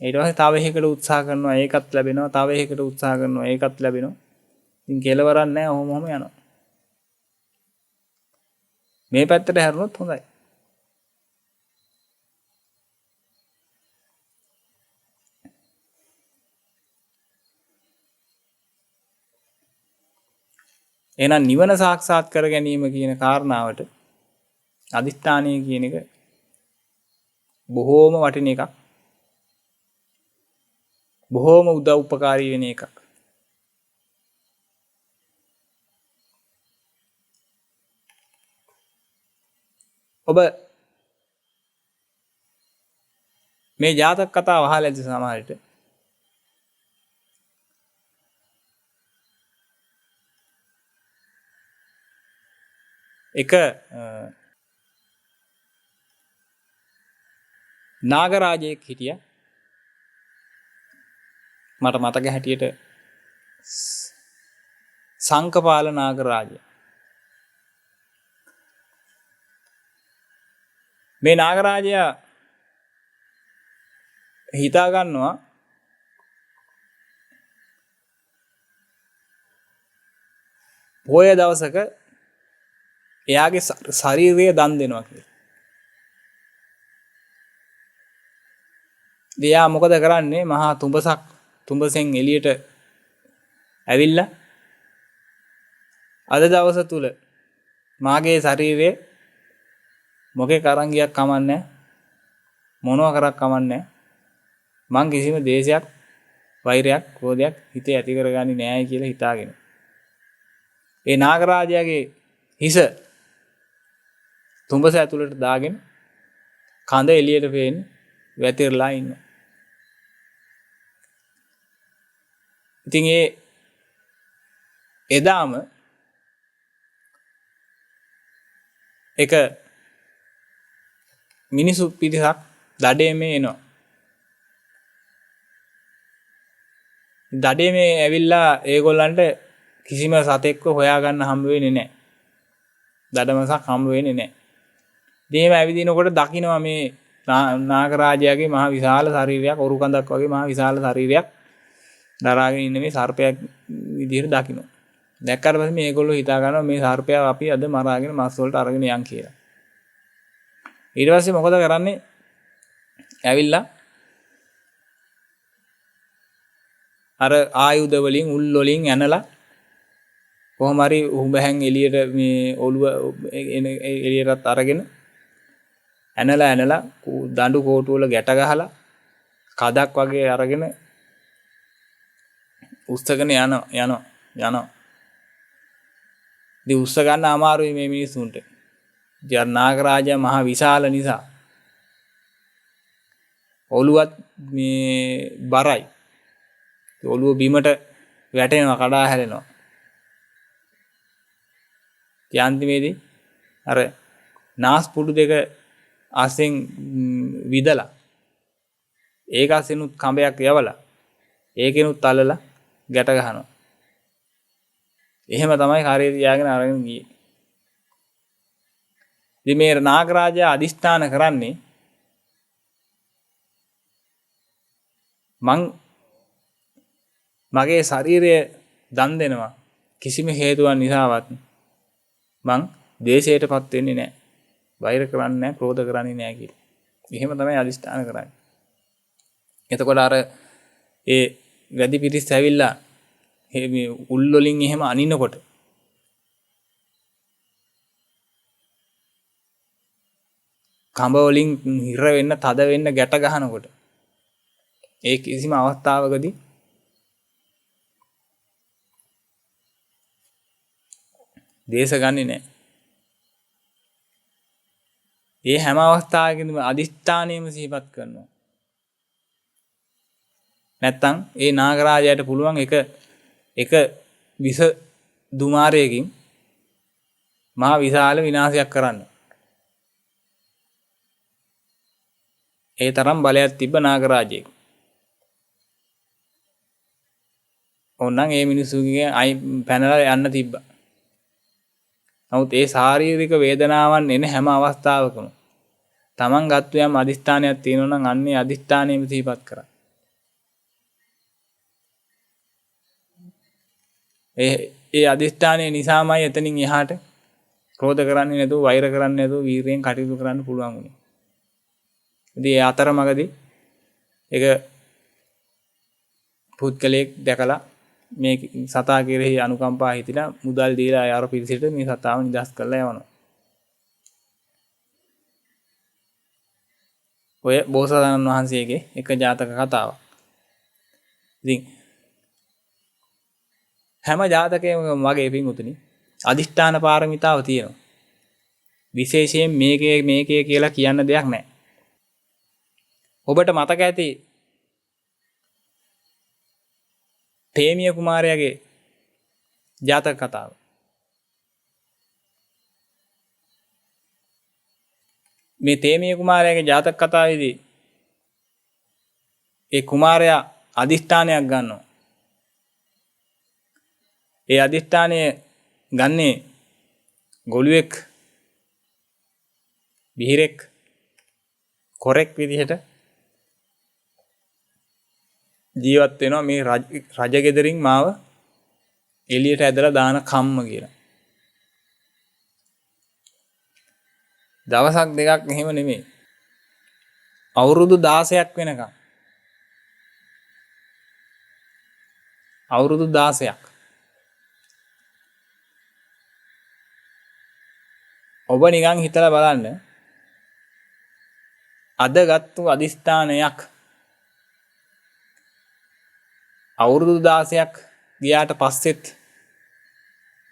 ඊට පස්සේ තව එකකට උත්සාහ කරනවා ඒකත් ලැබෙනවා, තව එකකට උත්සාහ කරනවා ඒකත් ලැබෙනවා. ඉතින් කෙලවරක් නැහැ, ඔහොම යනවා. මේ පැත්තට හැරුණොත් හොඳයි. එහෙනම් නිවන සාක්ෂාත් කර ගැනීම කියන කාරණාවට අදිෂ්ඨානය කියන එක බොහෝම වටින එකක්. බොහෝම උදව් උපකාරී වෙන එකක්. ඔබ මේ ජාතක කතාව අහලා ඇති සමහර විට. එක නාගරාජයෙක් හිටියා. මට මතක හැටියට සංකපාල නාගරාජය. මේ නාගරාජයා හිතා ගන්නවා පොය දවසක එයාගේ ශරීරය දන් දෙනවා කියලා. එයා මොකද කරන්නේ? මහා තුඹසෙන් එළියට ඇවිල්ලා අද දවස තුල මාගේ ශරීරයේ මොකේ කරංගියක් කමන්නේ මොනවා කරක් කමන්නේ මං කිසිම දේශයක් වෛරයක් ක්‍රෝධයක් හිතේ ඇති කරගන්නේ නෑයි කියලා හිතාගෙන ඒ නාගරාජයාගේ හිස තුඹස ඇතුළට දාගෙන කඳ එළියට පේන වැතිරලා ඉන්නවා. ඉතින් එදාම එක මිනිසු පිරිසක් දඩේමේ එනවා. දඩේමේ ඇවිල්ලා ඒගොල්ලන්ට කිසිම සතෙක්ව හොයාගන්න හම්බ වෙන්නේ නැහැ. දඩමසක් හම්බ වෙන්නේ නැහැ. දෙහිම ඇවිදිනකොට දකින්නවා මේ නාගරාජයාගේ මහ විශාල ශරීරයක්, ඔරු කඳක් වගේ මහ විශාල ශරීරයක් දරාගෙන ඉන්න මේ සර්පයක් විදිහට දකින්නවා. දැක්කට පස්සේ මේගොල්ලෝ හිතා ගන්නවා මේ සර්පයා අපි අද මරාගෙන මස් වලට අරගෙන යන් කියලා. ඊට පස්සේ මොකද කරන්නේ? ඇවිල්ලා අර ආයුධ වලින් උල් වලින් ඇනලා කොහොම හරි උඹහැන් එළියට මේ ඔළුව එළියටත් අරගෙන ඇනලා දඬු කෝටු වල ගැට ගහලා කදක් වගේ අරගෙන උස්සගෙන යනවා. ඉතින් උස්ස ගන්න අමාරුයි මේ මිනිස්සුන්ට. ඉතින් නාගරාජයා මහ විශාල නිසා ඔළුවත් මේ බරයි. ඔළුව බිමට වැටෙනවා, කඩා හැලෙනවා. යාන්තිමේදී අර නාස් පුඩු දෙක අසෙන් විදලා ඒක අසෙනුත් කඹයක් යවලා ඒකෙනුත් අල්ලලා ගැට ගහනවා. එහෙම තමයි කාර්යය තියාගෙන අරගෙන ගියේ. ඉතින් මේ නාගරාජයා අදිෂ්ඨාන කරන්නේ මගේ ශරීරය දන් දෙනවා කිසිම හේතුවක් නිසාවත් මං දේශයටපත් වෙන්නේ නැහැ. වෛර කරන්නේ නැහැ, ක්‍රෝධ කරන්නේ නැහැ කියලා. එහෙම තමයි අදිෂ්ඨාන කරන්නේ. එතකොට අර ඒ වැඩි පිටිස් ඇවිල්ලා මේ උල් වලින් එහෙම අනිනකොට කඹ වලින් හිර වෙන්න, තද වෙන්න, ගැට ගහනකොට ඒ කිසිම අවස්ථාවකදී දේශ ගන්නේ නැහැ. ඒ හැම අවස්ථාවකදීම අදිෂ්ඨානයම සිහිපත් කරනවා. නැත්තම් ඒ නාගරාජයාට පුළුවන් එක විස දුමාරයකින් මහා විශාල විනාශයක් කරන්න. ඒ තරම් බලයක් තිබ්බ නාගරාජයෙක්. ඕනනම් ඒ මිනිස්සුගේ පැනලා යන්න තිබ්බා. නමුත් ඒ ශාරීරික වේදනාවන් එන හැම අවස්ථාවකම තමන් ගත්ත යම් අදිෂ්ඨානයක් තියෙනවා නම් අන්නේ අදිෂ්ඨානයම සිහිපත් කරා. ඒ අදිෂ්ඨානය නිසාමයි එතනින් එහාට ක්‍රෝධ කරන්නේ නැතුව, වෛර කරන්නේ නැතුව වීරයෙන් කටයුතු කරන්න පුළුවන් වුණේ. ඉතින් ඒ අතරමඟදී ඒක පුද්ගලයෙක් දැකලා මේ සතා කෙරෙහි අනුකම්පා හිතිලා මුදල් දීලා අර පිරිසට මේ සතාව නිදහස් කරලා යවනවා. ඔය බෝසතාණන් වහන්සේගේ එක ජාතක කතාවක්. ඉතින් හැම ජාතකයකම වගේ පින්වතුනි අදිෂ්ඨාන පාරමිතාව තියෙනවා. විශේෂයෙන් මේකේ කියලා කියන්න දෙයක් නැහැ. ඔබට මතක ඇති තේමිය කුමාරයාගේ ජාතක කතාව. මේ තේමිය කුමාරයාගේ ජාතක කතාවේදී ඒ කුමාරයා අදිෂ්ඨානයක් ගන්නවා. ඒ අදිෂ්ඨානය ගන්නේ ගොළුෙක්, බිහිරෙක්, කොරෙක් විදිහට ජීවත් වෙනවා මේ රජගෙදරින් මාව එළියට ඇදලා දාන කම්ම කියලා. දවසක් දෙකක් එහෙම නෙමෙයි. අවුරුදු 16ක් වෙනකම්. අවුරුදු 16ක්. ඔබ නිකන් හිතලා බලන්න. අද ගත්තු අදිස්ථානයක් අවුරුදු 16ක් ගියාට පස්සෙත්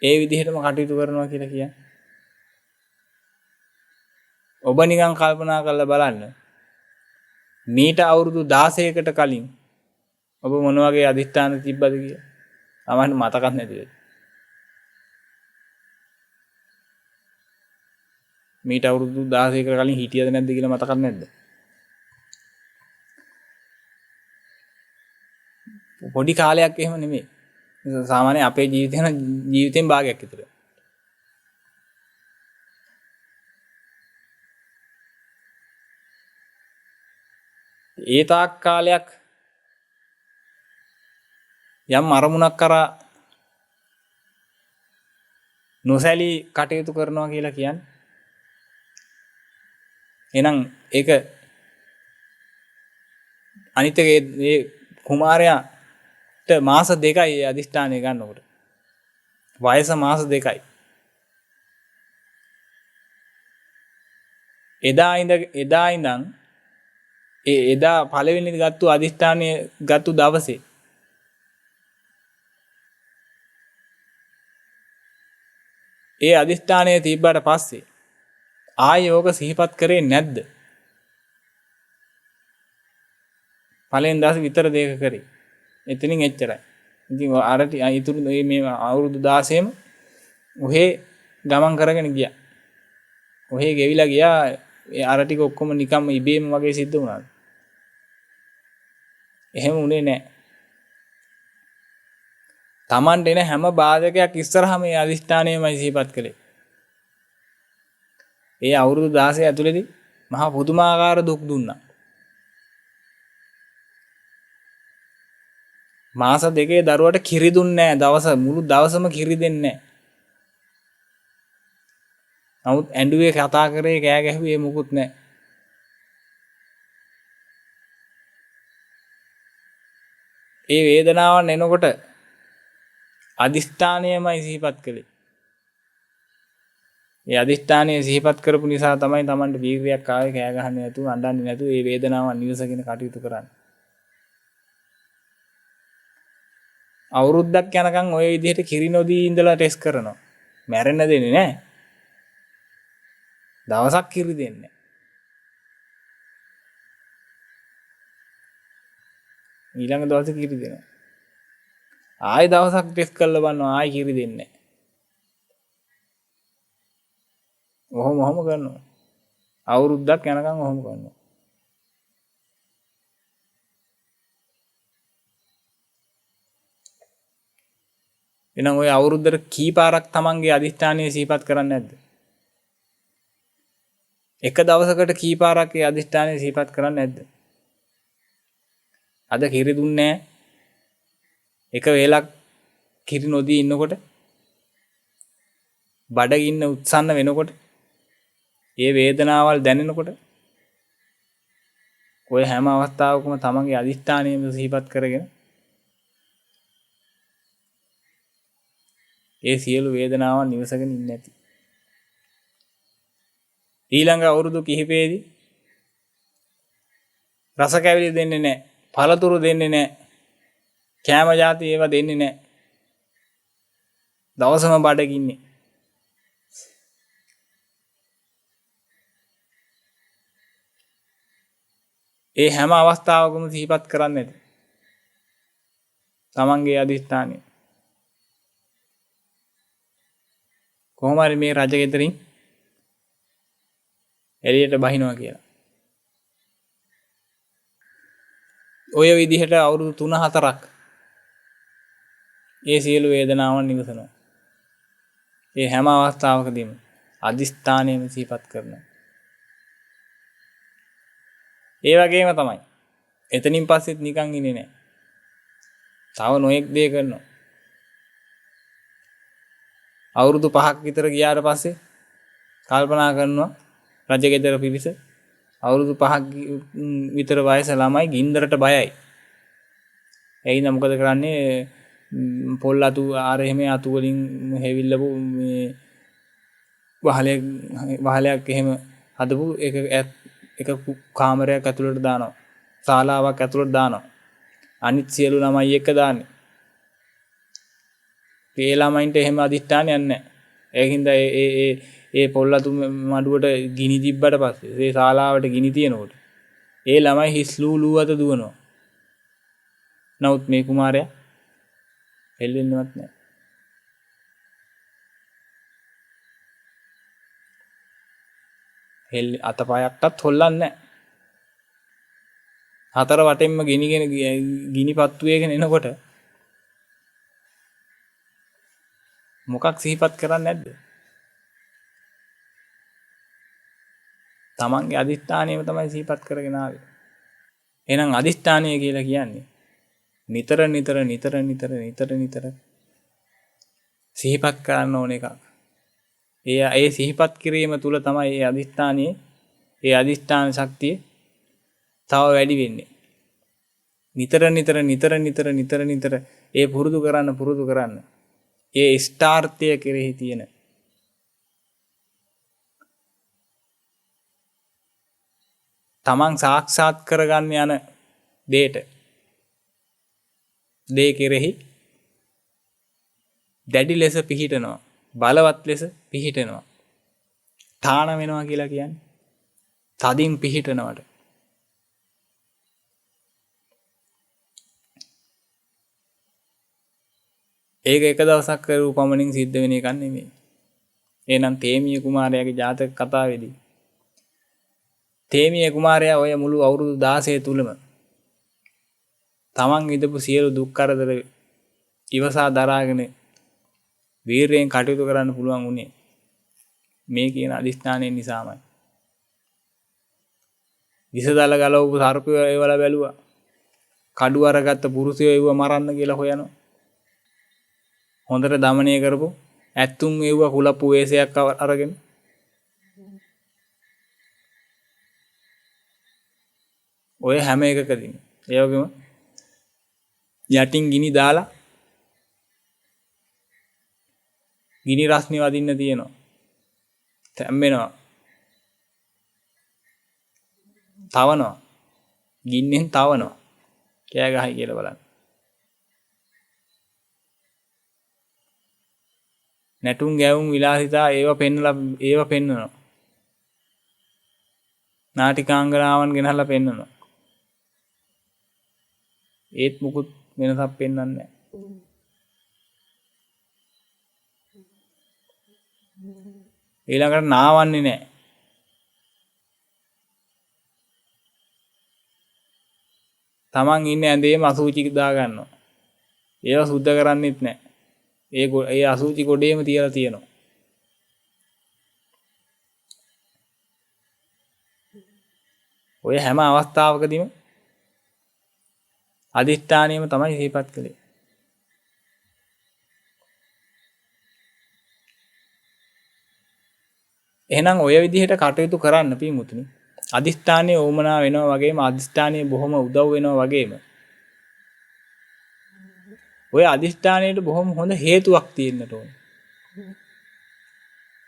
ඒ විදිහටම කටයුතු කරනවා කියලා කියන්නේ. ඔබ නිකන් කල්පනා කරලා බලන්න. මීට අවුරුදු 16කට කලින් ඔබ මොන වගේ අදිස්ථාන තිබ්බද කියලා. අමන්න මතකත් නැති වෙයි. මීට අවුරුදු 16කට කලින් හිටියද නැද්ද කියලා මතකත් නැද්ද? පොඩි කාලයක් එහෙම නෙමෙයි. සාමාන්‍ය අපේ ජීවිතෙන් භාගයක් විතර. ඒ තාක් කාලයක් යම් අරමුණක් කරා නොසැලී කටයුතු කරනවා කියලා කියන්නේ. එහෙනම් ඒක අනිත් එක මේ කුමාරයාට මාස 2යි ඒ අදිෂ්ඨානය ගන්නකොට. වයස මාස 2යි. එදා ඉඳන් එදා පළවෙනි ගත්තු අදිෂ්ඨානය ගත්තු දවසේ ඒ අදිෂ්ඨානය තිබ්බට පස්සේ ආයෙ ඕක සිහිපත් කරේ නැද්ද? පළවෙනි දවසේ විතර දෙක කරේ. එතනින් එච්චරයි. ඉතින් අර ඉතුරු මේ අවුරුදු 16ම ඔහේ ගමන් කරගෙන ගියා. ඔහේ ගෙවිලා ගියා. ඒ අර ටික ඔක්කොම නිකම්ම ඉබේම වගේ සිද්ධ වුණා. එහෙම උනේ නැහැ. Tamante එන හැම බාධකයක් ඉස්සරහම මේ අදිෂ්ඨානයමයි සිහිපත් කළේ. ඒ අවුරුදු 16 ඇතුළතදී මහා පුදුමාකාර දුක් දුන්නා. මාස 2 දරුවට කිරි දුන්නේ නැහැ. මුළු දවසම කිරි දෙන්නේ නැහැ. නමුත් ඇඬුවේ කතා කරේ කෑ ගැහුවේ මුකුත් නැහැ. ඒ වේදනාවන් එනකොට අදිෂ්ඨානයමයි සිහිපත් කළේ. ඒ අදිෂ්ඨානය සිහිපත් කරපු නිසා තමයි Tamanට වීර්යයක් ආවේ කෑ ගහන්නේ නැතුව අඬන්නේ නැතුව මේ වේදනාවන් නිවසගෙන කටයුතු කරන්නේ. අවුරුද්දක් යනකම් ওই විදිහට කිරි නොදී ඉඳලා ටෙස්ට් කරනවා. මැරෙන්න දෙන්නේ නැහැ. දවසක් කිරි දෙන්නේ. ඊළඟ දවසේ කිරි දෙනවා. ආයෙ දවසක් ටෙස්ට් කරලා බලනවා ආයෙ කිරි දෙන්නේ නැහැ. ඔහොම කරනවා. අවුරුද්දක් යනකම් ඔහොම කරනවා. එහෙනම් ওই අවුරුද්දට කී පාරක් Tamanගේ අදිෂ්ඨානය සිහිපත් කරන්නේ නැද්ද? එක දවසකට කී පාරක් ඒ අදිෂ්ඨානය සිහිපත් කරන්නේ නැද්ද? අද කිරි දුන්නේ නැහැ. එක වේලක් කිරි නොදී ඉන්නකොට බඩගින්න උත්සන්න වෙනකොට ඒ වේදනාවල් දැනෙනකොට ඔය හැම අවස්ථාවකම Tamanගේ අදිෂ්ඨානයම සිහිපත් කරගෙන ඒ සියලු වේදනාවන් නිවසගෙන ඉන්නේ නැති. ඊළඟ අවුරුදු කිහිපෙදී රස කැවිලි දෙන්නේ නැහැ. පළතුරු දෙන්නේ නැහැ. කෑම જાති ඒවා දෙන්නේ නැහැ. දවසම බඩගින්නේ. ඒ හැම අවස්ථාවකම සිහිපත් කරන්නේ නැති. තමන්ගේ අදිෂ්ඨානය. කොහොම හරි මේ රජ ගෙදරින් එළියට බහිනවා කියලා. ඔය විදිහට අවුරුදු 3-4ක් ඒ සියලු වේදනාවන් නිවසනවා. ඒ හැම අවස්ථාවකදීම අදිෂ්ඨානයම සිහිපත් කරනවා. ඒ වගේම තමයි. එතනින් පස්සෙත් නිකන් ඉන්නේ නැහැ. තව නොඑක් දේ කරනවා. අවුරුදු 5ක් විතර ගියාට පස්සේ කල්පනා කරනවා රජගෙදර පිරිස අවුරුදු 5ක් විතර වයස ළමයි ගින්දරට බයයි. එයිනම් මොකද කරන්නේ? පොල් අතු ආර එහෙම අතු වලින් හැවිල්ලපු මේ වහලයක් එහෙම හදපු එක කාමරයක් ඇතුළට දානවා. ශාලාවක් ඇතුළට දානවා. අනිත් සියලු ළමයි එක්ක දාන්නේ. ඒ ළමයින්ට එහෙම අදිෂ්ඨානයක් නැහැ. ඒකින්ද ඒ පොල්ලතු මඩුවට ගිනි තිබ්බට පස්සේ ඒ ශාලාවට ගිනි තියනකොට ඒ ළමයි හිස් ලූ අත දුවනවා. නමුත් මේ කුමාරයා හෙල්ලෙන්නවත් නැහැ. අතපයක්වත් හොල්ලන්නේ නැහැ. හතර වටෙන්ම ගිනි පත්තුවේගෙන එනකොට මොකක් සිහිපත් කරන්නේ නැද්ද? තමන්ගේ අදිෂ්ඨානයම තමයි සිහිපත් කරගෙන ආවේ. එහෙනම් අදිෂ්ඨානය කියලා කියන්නේ නිතර සිහිපත් කරන්න ඕන එකක්. ඒ සිහිපත් කිරීම තුල තමයි ඒ අදිෂ්ඨානයේ ඒ අදිෂ්ඨාන ශක්තිය තව වැඩි වෙන්නේ. නිතර ඒ පුරුදු කරන්න ඒ ඉෂ්ටාර්ථය කෙරෙහි තියෙන තමන් සාක්ෂාත් කරගන්න යන දේ කෙරෙහි දැඩි ලෙස පිහිටනවා, බලවත් ලෙස පිහිටනවා. ඨාන වෙනවා කියලා කියන්නේ තදින් පිහිටනවට. ඒක එක දවසක් කරු පමණින් සිද්ධ වෙන එකක් නෙමෙයි. එහෙනම් තේමීය කුමාරයාගේ ජාතක කතාවේදී තේමීය කුමාරයා ඔය මුළු අවුරුදු 16 තුලම තමන් විඳපු සියලු දුක් කරදර ඉවසා දරාගෙන වීරයෙන් කටයුතු කරන්න පුළුවන් උනේ මේ කියන අදිෂ්ඨානය නිසාමයි. විසදල ගලවපු සර්පය ඒවල බැලුවා. කඩු අරගත්ත පුරුෂයෝ ඒව මරන්න කියලා හොයනවා. හොඳට দমনය කරපො ඇත්තුන් ඒව කුලප්පු වේශයක් අරගෙන ඔය හැම එකකදීම ඒ වගේම යටින් ගිනි දාලා ගිනි රස්නේ වදින්න තියෙනවා. තැම්බෙනවා. තවනවා. ගින්නෙන් තවනවා. කෑ ගහයි කියලා බලන්න. නැටුම් ගැවුම් විලාසිතා ඒව පෙන්වනවා. නාටිකාංගනාවන් ගෙනහලා පෙන්වනවා. ඒත් මුකුත් වෙනසක් පෙන්වන්නේ නැහැ. ඊළඟට නාවන්නේ නැහැ. තමන් ඉන්නේ ඇඳේම අසුචි දා ගන්නවා. ඒව සුද්ධ කරන්නෙත් නැහැ. ඒ අසුචි ගොඩේම තියලා තියෙනවා. ඔය හැම අවස්ථාවකදීම අදිෂ්ඨානයම තමයි සිහිපත් කළේ. එහෙනම් ඔය විදිහට කටයුතු කරන්න පින්වතුනි. අදිෂ්ඨානයේ ඕමනා වෙනවා වගේම අදිෂ්ඨානයේ බොහොම උදව් වෙනවා වගේම ඔය අදිෂ්ඨානයේට බොහොම හොඳ හේතුවක් තියෙන්නට ඕන.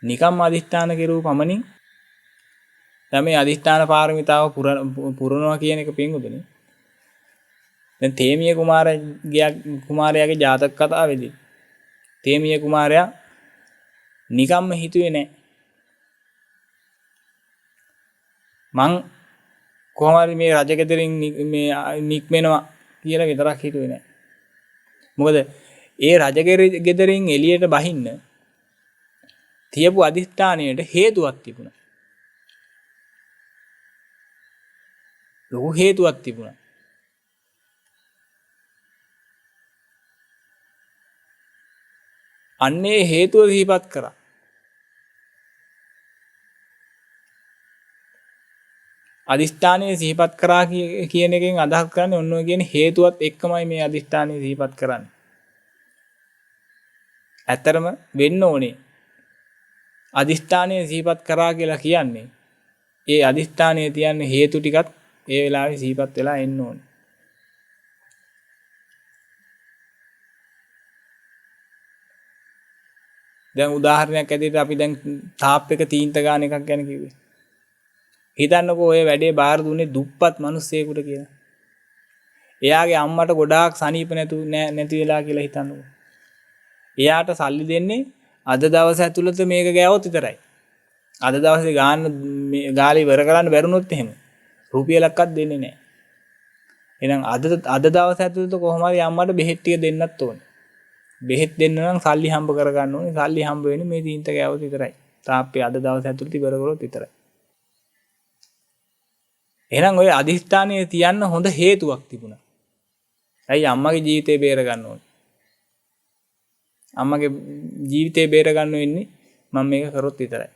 නිකම්ම අදිෂ්ඨාන කෙරුව පමණින් දැන් මේ අදිෂ්ඨාන පාරමිතාව පුරනවා කියන එක පින්වතුනි දැන් තේමිය කුමාරයාගේ ජාතක කතාවේදී තේමිය කුමාරයා නිකම්ම හිතුවේ නැහැ මං කොහොම හරි මේ රජගෙදරින් මේ නික්මෙනවා කියලා විතරක් හිතුවේ නැහැ. මොකද ඒ රජගෙදරින් එළියට බහින්න තියපු අදිෂ්ඨානයට හේතුවක් තිබුණා. ලොකු හේතුවක් තිබුණා. අන්නේ හේතුව සිහිපත් කරා. අදිෂ්ඨානයේ සිහිපත් කරා කියන එකෙන් අදහස් කරන්නේ ඔන්න ඔය කියන හේතුවත් එක්කමයි මේ අදිෂ්ඨානයේ සිහිපත් කරන්නේ. ඇත්තරම වෙන්න ඕනේ. අදිෂ්ඨානයේ සිහිපත් කරා කියලා කියන්නේ ඒ අදිෂ්ඨානයේ තියන්නේ හේතු ටිකත් ඒ වෙලාවේ සිහිපත් වෙලා එන්න ඕනේ. දැන් උදාහරණයක් ඇදිට අපි දැන් තාප් එක තීන්ත ගන්න එකක් ගැන කිව්වේ. හිතන්නකෝ ඔය වැඩේ බාර දුන්නේ දුප්පත් මිනිස්සෙකුට කියලා. එයාගේ අම්මට ගොඩාක් සනීප නැති වෙලා කියලා හිතන්නකෝ. එයාට සල්ලි දෙන්නේ අද දවස් ඇතුළත මේක ගෑවොත් විතරයි. අද දවසේ ගාලේ ඉවර කරන්න බැරුණොත් එහෙම රුපියලක්වත් දෙන්නේ නැහැ. එහෙනම් අද දවස් ඇතුළත කොහොම හරි අම්මට බෙහෙත් ටික දෙන්නත් ඕනේ. බෙහෙත් දෙන්න නම් සල්ලි හම්බ කරගන්න ඕනේ. සල්ලි හම්බ වෙන්නේ මේ තීන්ත ගෑවොත් විතරයි. තාප්පේ අද දවස් ඇතුළත ඉවර කරොත් විතරයි. එහෙනම් ඔය අදිෂ්ඨානයේ තියන්න හොඳ හේතුවක් තිබුණා. ඇයි අම්මගේ ජීවිතේ බේර ගන්න ඕනේ. අම්මගේ ජීවිතේ බේර ගන්න වෙන්නේ මම මේක කරොත් විතරයි.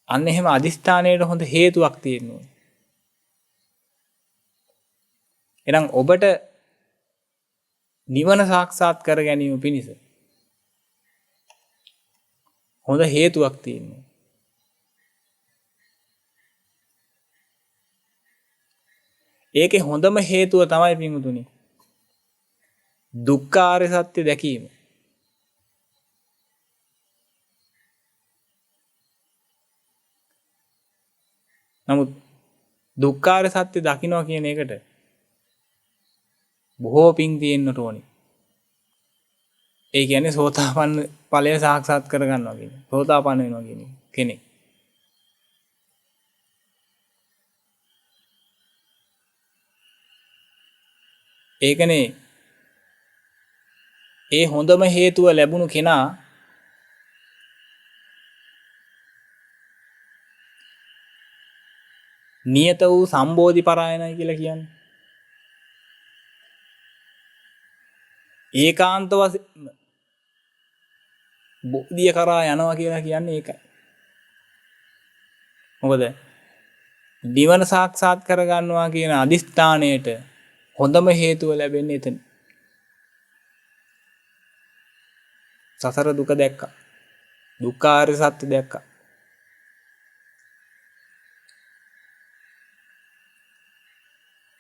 අන්න එහෙම අදිෂ්ඨානයේ හොඳ හේතුවක් තියෙන්න ඕනේ. එහෙනම් ඔබට නිවන සාක්ෂාත් කර ගැනීම පිණිස හොඳ හේතුවක් තියෙනවා. ඒකේ හොඳම හේතුව තමයි පින්වතුනි දුක්ඛාරය සත්‍ය දැකීම. නමුත් දුක්ඛාරය සත්‍ය දකින්න කියන එකට බොහෝ පිං තියෙන්නට ඕනේ. ඒ කියන්නේ සෝතාපන්න ඵලය සාක්ෂාත් කර ගන්නවා කියන්නේ. සෝතාපන්න වෙනවා කියන කෙනෙක්. ඒකනේ ඒ හොඳම හේතුව ලැබුණු කෙනා නියත වූ සම්බෝධි පරායනයි කියලා කියන්නේ. ඒකාන්ත වශයෙන් බෝධිය කරා යනවා කියලා කියන්නේ ඒකයි. මොකද නිවන සාක්ෂාත් කර ගන්නවා කියන අදිස්ථානයේට හොඳම හේතුව ලැබෙන්නේ එතන. සසර දුක දැක්කා. දුක්ඛාරය සත්‍ය දැක්කා.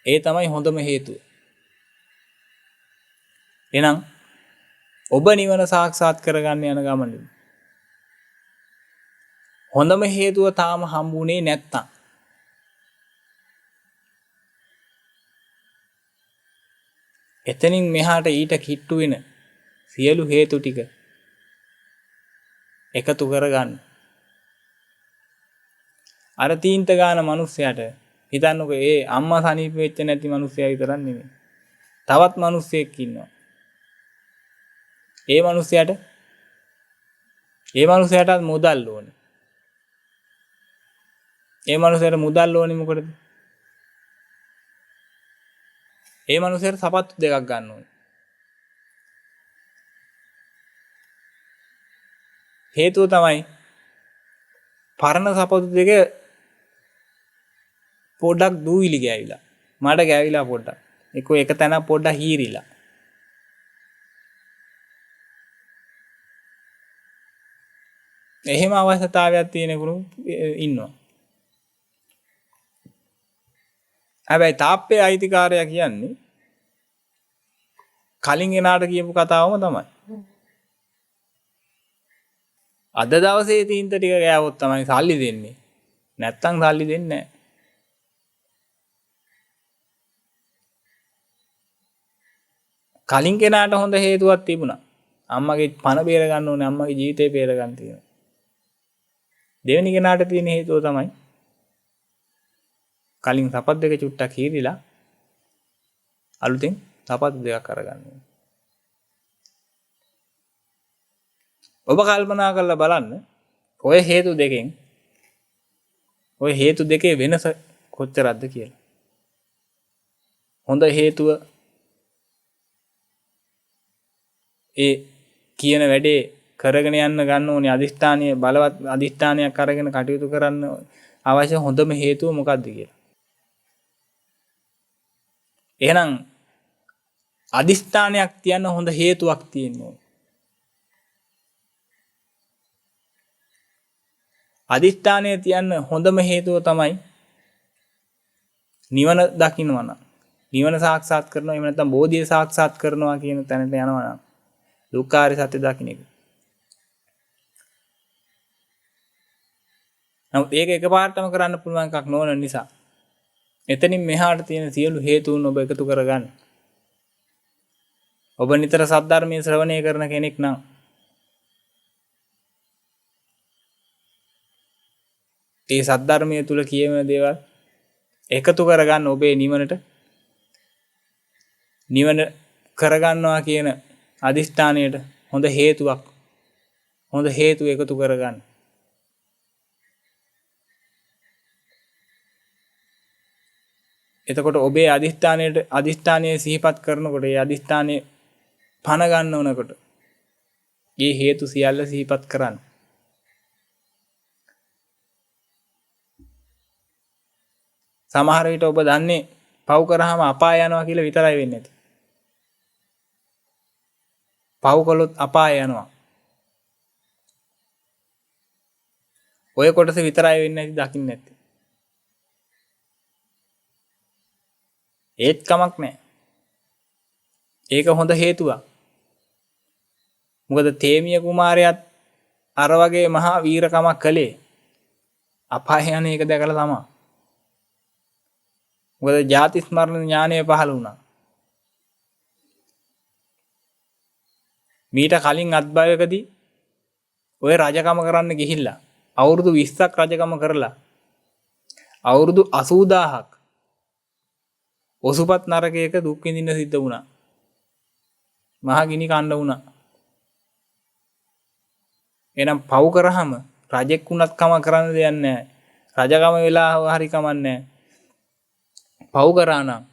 ඒ තමයි හොඳම හේතුව. එහෙනම් ඔබ නිවන සාක්ෂාත් කරගන්න යන ගමනේ හොඳම හේතුව තාම හම්බුනේ නැත්තම් එතනින් මෙහාට ඊට කිට්ටු වෙන සියලු හේතු ටික එකතු කරගන්න. අර තීන්ත ගාන මිනිස්සයාට හිතන්නකෝ ඒ අම්මා සනීප වෙච්ච නැති මිනිස්සයා විතරක් නෙමෙයි. තවත් මිනිස්සෙක් ඉන්නවා. ඒ මිනිස්සයාට මුදල් ඕනේ. ඒ මිනිස්සයාට මුදල් ඕනේ මොකටද? ඒ මිනිස්සයාට සපත්තු දෙකක් ගන්න ඕනේ. හේතුව තමයි පරණ සපත්තු දෙක පොඩ්ඩක් දූවිලි ගෑවිලා. මඩ ගෑවිලා පොඩ්ඩක්. එක තැන පොඩ්ඩක් හීරිලා. එහෙම අවශ්‍යතාවයක් තියෙනකුණු ඉන්නවා. හැබැයි තාප්පේ අයිතිකාරයා කියන්නේ කලින් එනාට කියපු කතාවම තමයි. අද දවසේ තීන්ත ටික ගෑවොත් තමයි සල්ලි දෙන්නේ. නැත්තම් සල්ලි දෙන්නේ නැහැ. කලින් කෙනාට හොඳ හේතුවක් තිබුණා. අම්මගේ පණ බේර ගන්න ඕනේ, අම්මගේ ජීවිතේ බේර ගන්න තියෙනවා. දෙවෙනි කෙනාට තියෙන හේතුව තමයි කලින් සපත් දෙක චුට්ටක් හීරිලා අලුතෙන් සපත් දෙකක් අරගන්න ඕනේ. ඔබ කල්පනා කරලා බලන්න ඔය හේතු දෙකේ වෙනස කොච්චරක්ද කියලා. හොඳ හේතුව ඒ කියන වැඩේ කරගෙන යන්න ගන්න ඕනේ අදිෂ්ඨානීය බලවත් අදිෂ්ඨානයක් අරගෙන කටයුතු කරන්න අවශ්‍ය හොඳම හේතුව මොකක්ද කියලා. එහෙනම් අදිෂ්ඨානයක් තියන්න හොඳ හේතුවක් තියෙන්න ඕනේ. අදිෂ්ඨානය තියන්න හොඳම හේතුව තමයි නිවන දකින්නවා නම්, නිවන සාක්ෂාත් කරනවා, එහෙම නැත්නම් බෝධිය සාක්ෂාත් කරනවා කියන තැනට යනවා නම් දුක්ඛාරය සත්‍ය දකින්න එක. නමුත් ඒක එකපාරටම කරන්න පුළුවන් එකක් නොවන නිසා එතනින් මෙහාට තියෙන සියලු හේතුන් ඔබ එකතු කරගන්න. ඔබ නිතර සද්ධර්මයේ ශ්‍රවණය කරන කෙනෙක් නම් ඒ සද්ධර්මයේ තුල කියවෙන දේවල් එකතු කරගන්න ඔබේ නිවන කරගන්නවා කියන අදිෂ්ඨානයට හොඳ හේතු එකතු කරගන්න. එතකොට ඔබේ අදිෂ්ඨානයේ සිහිපත් කරනකොට ඒ අදිෂ්ඨානයේ පණ ගන්නවනකොට මේ හේතු සියල්ල සිහිපත් කරන්න. සමහර විට ඔබ දන්නේ පව් කරාම අපාය යනවා කියලා විතරයි වෙන්නේ නැති. පව් කළොත් අපාය යනවා. ඔය කොටස විතරයි වෙන්නේ නැති දකින්න නැති. ඒත් කමක් නැහැ. ඒක හොඳ හේතුවක්. මොකද තේමිය කුමාරයාත් අර වගේ මහා වීරකමක් කළේ අපාය යන එක දැකලා තමයි. මොකද ජාති ස්මරණ ඥානය පහළ වුණා. මීට කලින් අත්භවයකදී ඔය රජකම කරන්න ගිහිල්ලා අවුරුදු 20ක් රජකම කරලා අවුරුදු 80000ක් ඔසුපත් නරකයක දුක් විඳින්න සිද්ධ වුණා. මහා ගිනි කණ්ඩ වුණා. එහෙනම් පව් කරාම රජෙක් වුණත් කම කරන්න දෙයක් නැහැ. රජකම වෙලා හරි කමක් නැහැ. පව් කරා නම්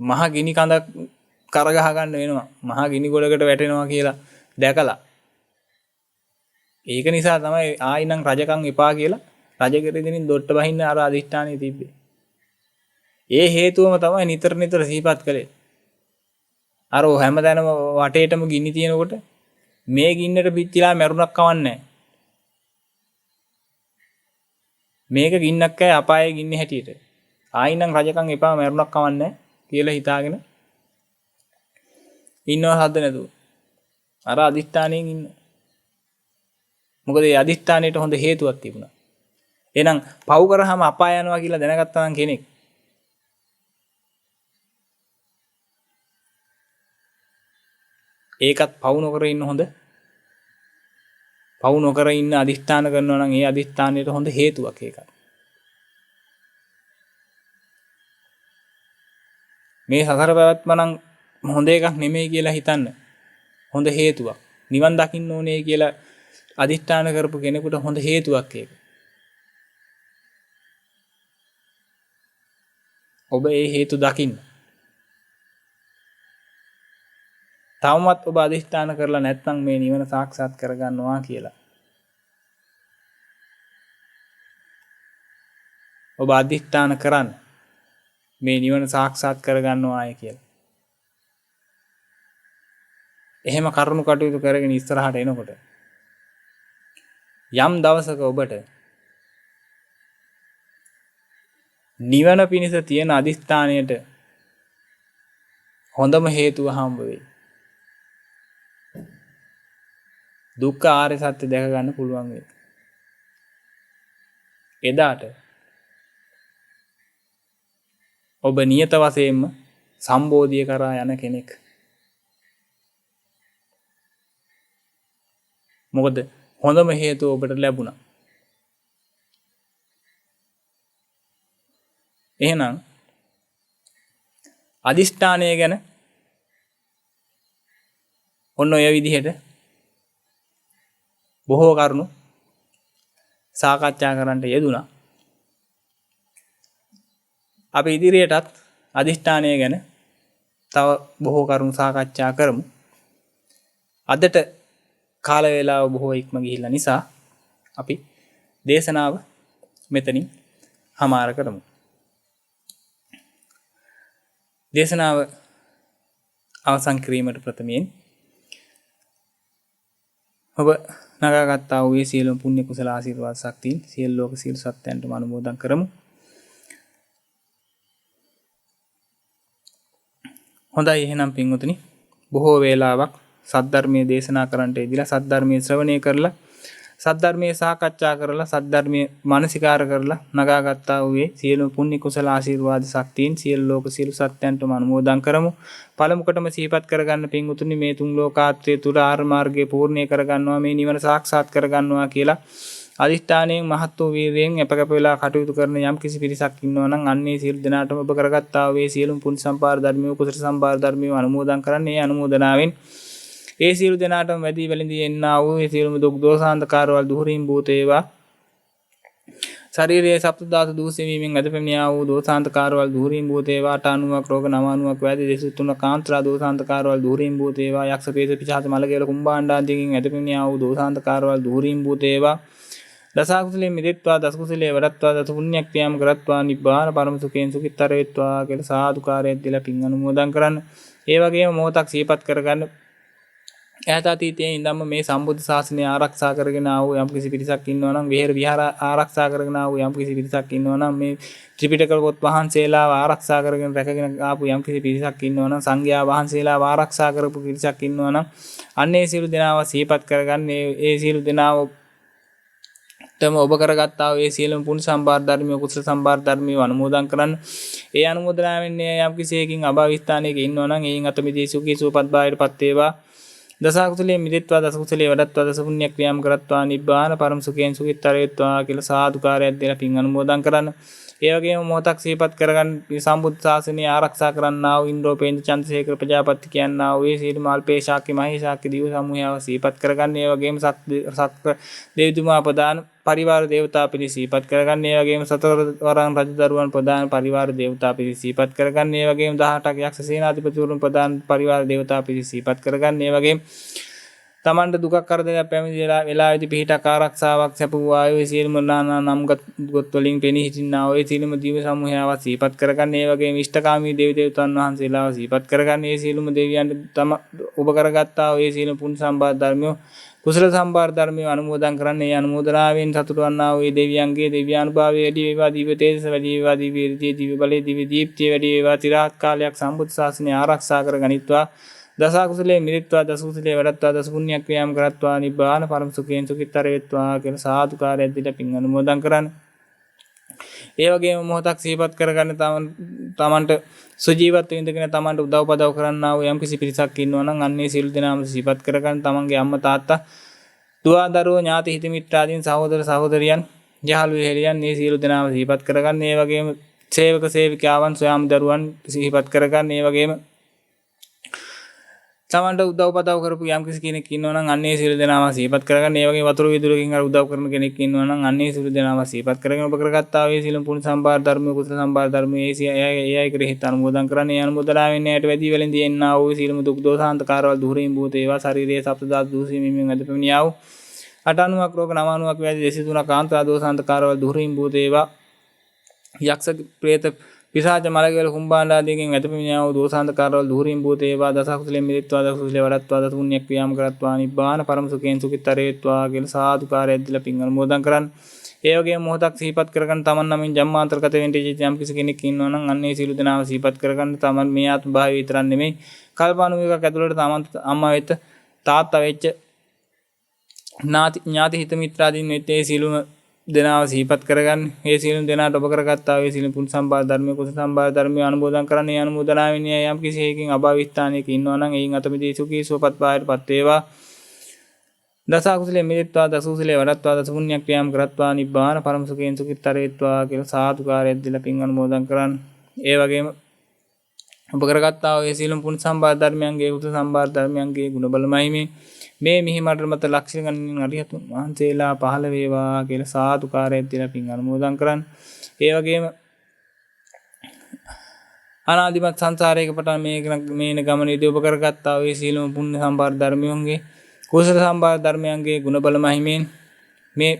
මහා ගිනි කඳ කරගහ ගන්න වෙනවා. මහා ගිනි ගොඩකට වැටෙනවා කියලා දැකලා. ඒක නිසා තමයි ආයිනම් රජකම් එපා කියලා රජගෙදරින් දොට්ට බහින්න අර අදිෂ්ඨානෙ තිබ්බේ. ඒ හේතුවම තමයි නිතර සිහිපත් කළේ. අර හැමදැනම වටේටම ගිනි තියෙනකොට මේ ගින්නට පිච්චිලා මැරුණක් කවන්නේ නැහැ. මේක ගින්නක් අය අපායේ ගින්නේ හැටියට. ආයිනම් රජකම් එපා මැරුණක් කවන්නේ නැහැ කියලා හිතාගෙන ඉන්නව හද නැතුව. අර අදිෂ්ඨානයෙන් ඉන්න. මොකද ඒ අදිෂ්ඨානයට හොඳ හේතුවක් තිබුණා. එහෙනම් පව් කරාම අපාය යනවා කියලා දැනගත්තා නම් කෙනෙක් ඒකත් පව් නොකර ඉන්න හොඳ. පව් නොකර ඉන්න අදිෂ්ඨාන කරනවා නම් ඒ අදිෂ්ඨානයට හොඳ හේතුවක් ඒකත්. මේ සතර පැවැත්ම නම් හොඳ එකක් නෙමෙයි කියලා හිතන්න. හොඳ හේතුවක්. නිවන් දකින්න ඕනේ කියලා අදිෂ්ඨාන කරපු කෙනෙකුට හොඳ හේතුවක් ඒක. ඔබ ඒ හේතු දකින්න. තවමත් ඔබ අදිෂ්ඨාන කරලා නැත්නම් මේ නිවන සාක්ෂාත් කරගන්නවා කියලා. ඔබ අදිෂ්ඨාන කරන්න මේ නිවන සාක්ෂාත් කරගන්නවායි කියලා. එහෙම කරුණු කටයුතු කරගෙන ඉස්සරහට එනකොට යම් දවසක ඔබට නිවන පිණිස තියෙන අදිෂ්ඨානයට හොඳම හේතුව හම්බ වෙයි. දුක්ඛ ආර්ය සත්‍ය දැක ගන්න පුළුවන් වෙයි. එදාට ඔබ නියත වශයෙන්ම සම්බෝධිය කරා යන කෙනෙක්. මොකද හොඳම හේතුව ඔබට ලැබුණා. එහෙනම් අදිෂ්ඨානය ගැන ඔන්න ඔය විදිහට බොහෝ කරුණු සාකච්ඡා කරන්නට යෙදුණා. අපි ඉදිරියටත් අදිෂ්ඨානය ගැන තව බොහෝ කරුණු සාකච්ඡා කරමු. අදට කාල වේලාව බොහෝ ඉක්ම ගිහිල්ලා නිසා අපි දේශනාව මෙතනින් හමාර කරමු. දේශනාව අවසන් කිරීමට ප්‍රථමයෙන් ඔබ නගාගත්තා වූ සියලුම පුණ්‍ය කුසල ආශිර්වාද ශක්තියින් සියලු ලෝක සියලු සත්ත්වයන්ටම අනුමෝදන් කරමු. හොඳයි එහෙනම් පින්වතුනි බොහෝ වේලාවක් සද්ධර්මයේ දේශනා කරන්නට ඉදලා සද්ධර්මයේ ශ්‍රවණය කරලා සද්ධර්මයේ සාකච්ඡා කරලා සද්ධර්මයේ මානසිකාර කරලා නගාගත්තා වූ සියලු පුණ්‍ය කුසල ආශිර්වාද ශක්තියින් සියලු ලෝක සියලු සත්ත්වයන්ටම අනුමෝදන් කරමු. පළමුවටම සිහිපත් කරගන්න පින්වතුනි මේ තුන් ලෝකාත්‍රයේ තුල ආර්ය මාර්ගයේ පූර්ණේ කරගන්නවා මේ නිවන සාක්ෂාත් කරගන්නවා කියලා අදිෂ්ඨානයෙන් මහත් වූ වීර්යයෙන් අපකප වෙලා කටයුතු කරන යම් කිසි පිරිසක් ඉන්නවා නම් අන්නේ සියලු දෙනාටම ඔබ කරගත්තා වූ සියලුම පුණ්‍ය සම්පාර ධර්මිය කුසල සම්පාර ධර්මිය අනුමෝදන් කරන්නේ අනුමෝදනාවෙන් ඒ සියලු දෙනාටම වැඩි වෙලින්දී එන්නා වූ ඒ සියලුම දුක් දෝසාන්තකාරවල් දුහරින් භූත වේවා. ශරීරයේ සප්ත ධාතු දූෂණයෙන් අද පැමිණියා වූ දෝසාන්තකාරවල් දුහරින් භූත වේවා. 90ක් රෝග 90ක් ව්‍යාධි 203 කාන්ත්‍රා දෝසාන්තකාරවල් දුහරින් භූත වේවා. යක්ෂ පේස පිශාච මලකේල කුම්භාණ්ඩාදීකින් අද පැමිණියා වූ දෝසාන්තකාරවල් දුහරින් භූත වේවා. දසකුසලේ මිදෙත්වා දසකුසලේ වඩත්වා දස පුණ්‍යක් ක්‍රියාම් කරත්වා නිබ්බාන පරම සුඛයෙන් සුඛිතර වේත්වා කියලා සාදුකාරයක් දීලා පින් අනුමෝදන් කරන්න. ඒ වගේම මොහොතක් සිහිපත් කරගන්න ඈත අතීතයේ ඉඳන්ම මේ සම්බුද්ධ ශාසනය ආරක්ෂා කරගෙන ආවෝ යම් කිසි පිරිසක් ඉන්නවා නම් විහෙර විහාර ආරක්ෂා කරගෙන ආවෝ යම් කිසි පිරිසක් ඉන්නවා නම් මේ ත්‍රිපිටක පොත් වහන්සේලාව ආරක්ෂා කරගෙන රැකගෙන ආපු යම් කිසි පිරිසක් ඉන්නවා නම් සංඝයා වහන්සේලාව ආරක්ෂා කරපු පිරිසක් ඉන්නවා නම් අන්නේ සියලු දෙනාව සිහිපත් කරගන්න ඒ සියලු දෙනාව තම ඔබ කරගත්තා වූ ඒ සියලුම පුණ්‍ය සම්පාර ධර්මිය කුසල සම්පාර ධර්මිය අනුමෝදන් කරන්න. ඒ අනුමෝදනාවෙන් යම් කිසියකින් අභාව ස්ථානයක ඉන්නවා නම් එයින් අත මිදී සුඛී සුවපත් භාවයටපත් වේවා. දසකුසලේ මිදෙත්වා දසකුසලේ වඩත්වා දස පුණ්‍ය ක්‍රියාම් කරත්වා නිබ්බාන පරම සුඛයෙන් සුඛිතර වේත්වා කියලා සාදුකාරයක් දෙලා පින් අනුමෝදන් කරන්න. ඒ වගේම මොහොතක් සිහිපත් කරගන්න සම්බුද්ධ ශාසනය ආරක්ෂා කරන්නා වූ ඉන්ද්‍රෝපේන්ද්‍ර චන්ද්‍රසේකර ප්‍රජාපති කියන්නා වූ සියලු මල්පේ ශාක්‍ය මහේශාක්‍ය දිව සමූහයව සිහිපත් කරගන්න. ඒ වගේම සක්‍ර දේවතුමා ප්‍රදාන පරිවාර දේවතා පිරිස සිහිපත් කරගන්න. ඒ වගේම සතරවරන් රජදරුවන් ප්‍රදාන පරිවාර දේවතා පිරිස සිහිපත් කරගන්න. ඒ වගේම 18ක යක්ෂ සේනාධිපතිවරුන් ප්‍රදාන පරිවාර දේවතා පිරිස සිහිපත් කරගන්න. ඒ වගේම තමන්ට දුකක් කරදරයක් පැමිණිලා වෙලාවේදී පිහිටක් ආරක්ෂාවක් සැපුවා ආයේ සියලුම නානා නම්ගත් ගොත් වලින් පෙනී සිටිනා ඔය සියලුම දිව සමූහයව සිහිපත් කරගන්න. ඒ වගේම ඉෂ්ඨකාමී දේව දේවතාවුන් වහන්සේලාව සිහිපත් කරගන්න. ඒ සියලුම දෙවියන්ට තම ඔබ කරගත්තා ඔය සියලුම පුණ්‍ය සම්පාද ධර්මිය කුසල සම්පාර ධර්මිය අනුමෝදන් කරන්න. ඒ අනුමෝදනාවෙන් සතුටු වන්නා වූ දෙවියන්ගේ දිව්‍යානුභාවය වැඩි වේවා. දිව්‍ය තේජස වැඩි වේවා. දිව්‍ය ඍජිය දිව්‍ය බලයේ දිව්‍ය දීප්තිය වැඩි වේවා. চিරාත් කාලයක් සම්බුද්ධ ශාසනය ආරක්ෂා කරගනිත්වා. දසකුසලේ මිදෙත්වා දසකුසලේ වඩත්වා දස පුණ්‍ය ක්‍රියාම් කරත්වා නිබ්බාන පරම සුඛයෙන් සුඛිතර වේත්වා කියලා සාදුකාරයක් දීලා පින් අනුමෝදන් කරන්න. ඒ වගේම මොහොතක් සිහිපත් කරගන්න තමන්ට සුජීවත්ව ඉඳගෙන තමන්ට උදව් පදව් කරන්නා වූ යම් කිසි පිරිසක් ඉන්නවා නම් අන්නේ සියලු දෙනාම සිහිපත් කරගන්න. තමන්ගේ අම්මා තාත්තා දුව දරුවෝ ඥාති හිත මිත්‍රාදීන් සහෝදර සහෝදරියන් යහළු හෙළියන් මේ සියලු දෙනාම සිහිපත් කරගන්න. ඒ වගේම සේවක සේවිකාවන් සොයාම් දරුවන් සිහිපත් කරගන්න. ඒ වගේම තමන්ට උදව් පදව් කරපු යම් කිසි කෙනෙක් ඉන්නවා නම් අන්නේ සියලු දෙනාම සිහිපත් කරගන්න. ඒ වගේ වතුර විදුරකින් අර උදව් කරන කෙනෙක් ඉන්නවා නම් අන්නේ සියලු දෙනාම සිහිපත් කරගෙන ඔබ කරගත්තා වූ සියලුම පුණ්‍ය සම්පාර ධර්මිය කුසල සම්පාර ධර්මිය ඒ අය කෙරෙහි අනුමෝදන් කරන්න. ඒ අනුමෝදනාවෙන් ඇයට වැඩි වෙලින්දී එන්නා වූ සියලුම දුක් දෝසාන්තකාරවල් දුහරින් භූත ඒවා ශරීරයේ සප්ත ධාතු දූෂණයෙන් අද පැමිණියා වූ 98ක් රෝග 99ක් ව්‍යාධි 203ක් කාන්තා දෝසාන්තකාරවල් දුහරින් භූත ඒවා. යක්ෂ ප්‍රේත පිසාච මලකේල කුම්භාණ්ඩාදීකින් අද පැමිණියා වූ දෝසාන්තකාරවල් දුහරින් භූත ඒවා. දසකුසලෙන් මිදෙත්වා දසකුසලේ වඩත්වා දස පුණ්‍ය ක්‍රියාම් කරත්වා නිබ්බාන පරම සුඛයෙන් සුඛිතර වේත්වා කියලා සාදුකාරයක් දීලා පින් අනුමෝදන් කරන්න. ඒ වගේම මොහොතක් සිහිපත් කරගන්න තමන් නමින් ජම්මාන්තරගත වෙන්න යම් කිසි කෙනෙක් ඉන්නවා නම් අන්නේ සියලු දෙනාම සිහිපත් කරගන්න. තමන් මේ ආත්ම භාවය විතරක් නෙමෙයි කල්පානුවකක් ඇතුළත තමන් අම්මා වෙච්ච තාත්තා වෙච්ච ඥාති හිත මිත්‍රාදීන් වෙච්ච ඒ සියලුම දෙනාව සිහිපත් කරගන්න. ඒ සියලුම දෙනාට ඔබ කරගත්තා වූ සියලුම පුණ්‍ය සම්පාද ධර්මිය කුසල සම්පාද ධර්මිය අනුමෝදන් කරන්න. ඒ අනුමෝදනාවෙන් යම් කිසි හේකින් අභාව ස්ථානයක ඉන්නවා නම් එයින් අත මිදී සුඛී සුවපත් භාවයටපත් වේවා. දස අකුසලයේ මිදෙත්වා දස කුසලයේ වඩත්වා දස පුණ්‍ය ක්‍රියාම් කරත්වා නිබ්බාන පරම සුඛයෙන් සුඛිතරේත්වා කියලා සාදුකාරයක් දීලා පින් අනුමෝදන් කරන්න. ඒ වගේම ඔබ කරගත්තා වූ සීලම් පුණ්‍ය සම්බාර ධර්මයන්ගේ උතුම් සම්බාර ධර්මයන්ගේ ගුණ බලමයි මේ මිහි මඩර මත ලක්ෂණ ගණනින් අරිහතුන් වහන්සේලා පහළ වේවා කියලා සාදුකාරයක් දීලා පින් අනුමෝදන් කරන්න. ඒ වගේම අනාදිමත් සංසාරයක පටන් මේන ගමනේදී ඔබ කරගත්තා වූ සීලම පුණ්‍ය සම්බාර ධර්මයන්ගේ කුසල සම්බාර ධර්මයන්ගේ ගුණ බල මහිමෙන් මේ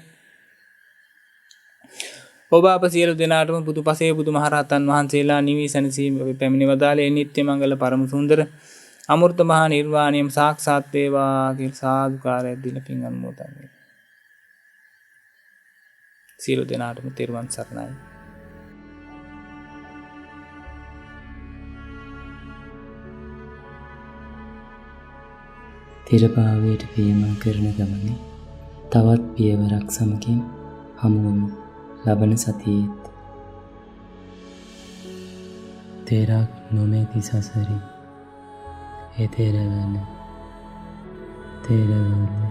ඔබ අප සියලු දෙනාටම බුදුපසේ බුදුමහරහතන් වහන්සේලා නිවී සැනසීම පැමිණි වදාළේ නිත්‍ය මංගල පරම සුන්දර අමෘත මහා නිර්වාණයම සාක්ෂාත් වේවා කියලා සාදුකාරයක් දීලා පින් අනුමෝදන් වෙනවා. සියලු දෙනාටම තෙරුවන් සරණයි. තිරභාවයට පියමන් කරන ගමනේ තවත් පියවරක් සමගින් හමුවමු ලබන සතියේත්. තෙරක් නොමැති සසරි එතෙරවන තෙරවන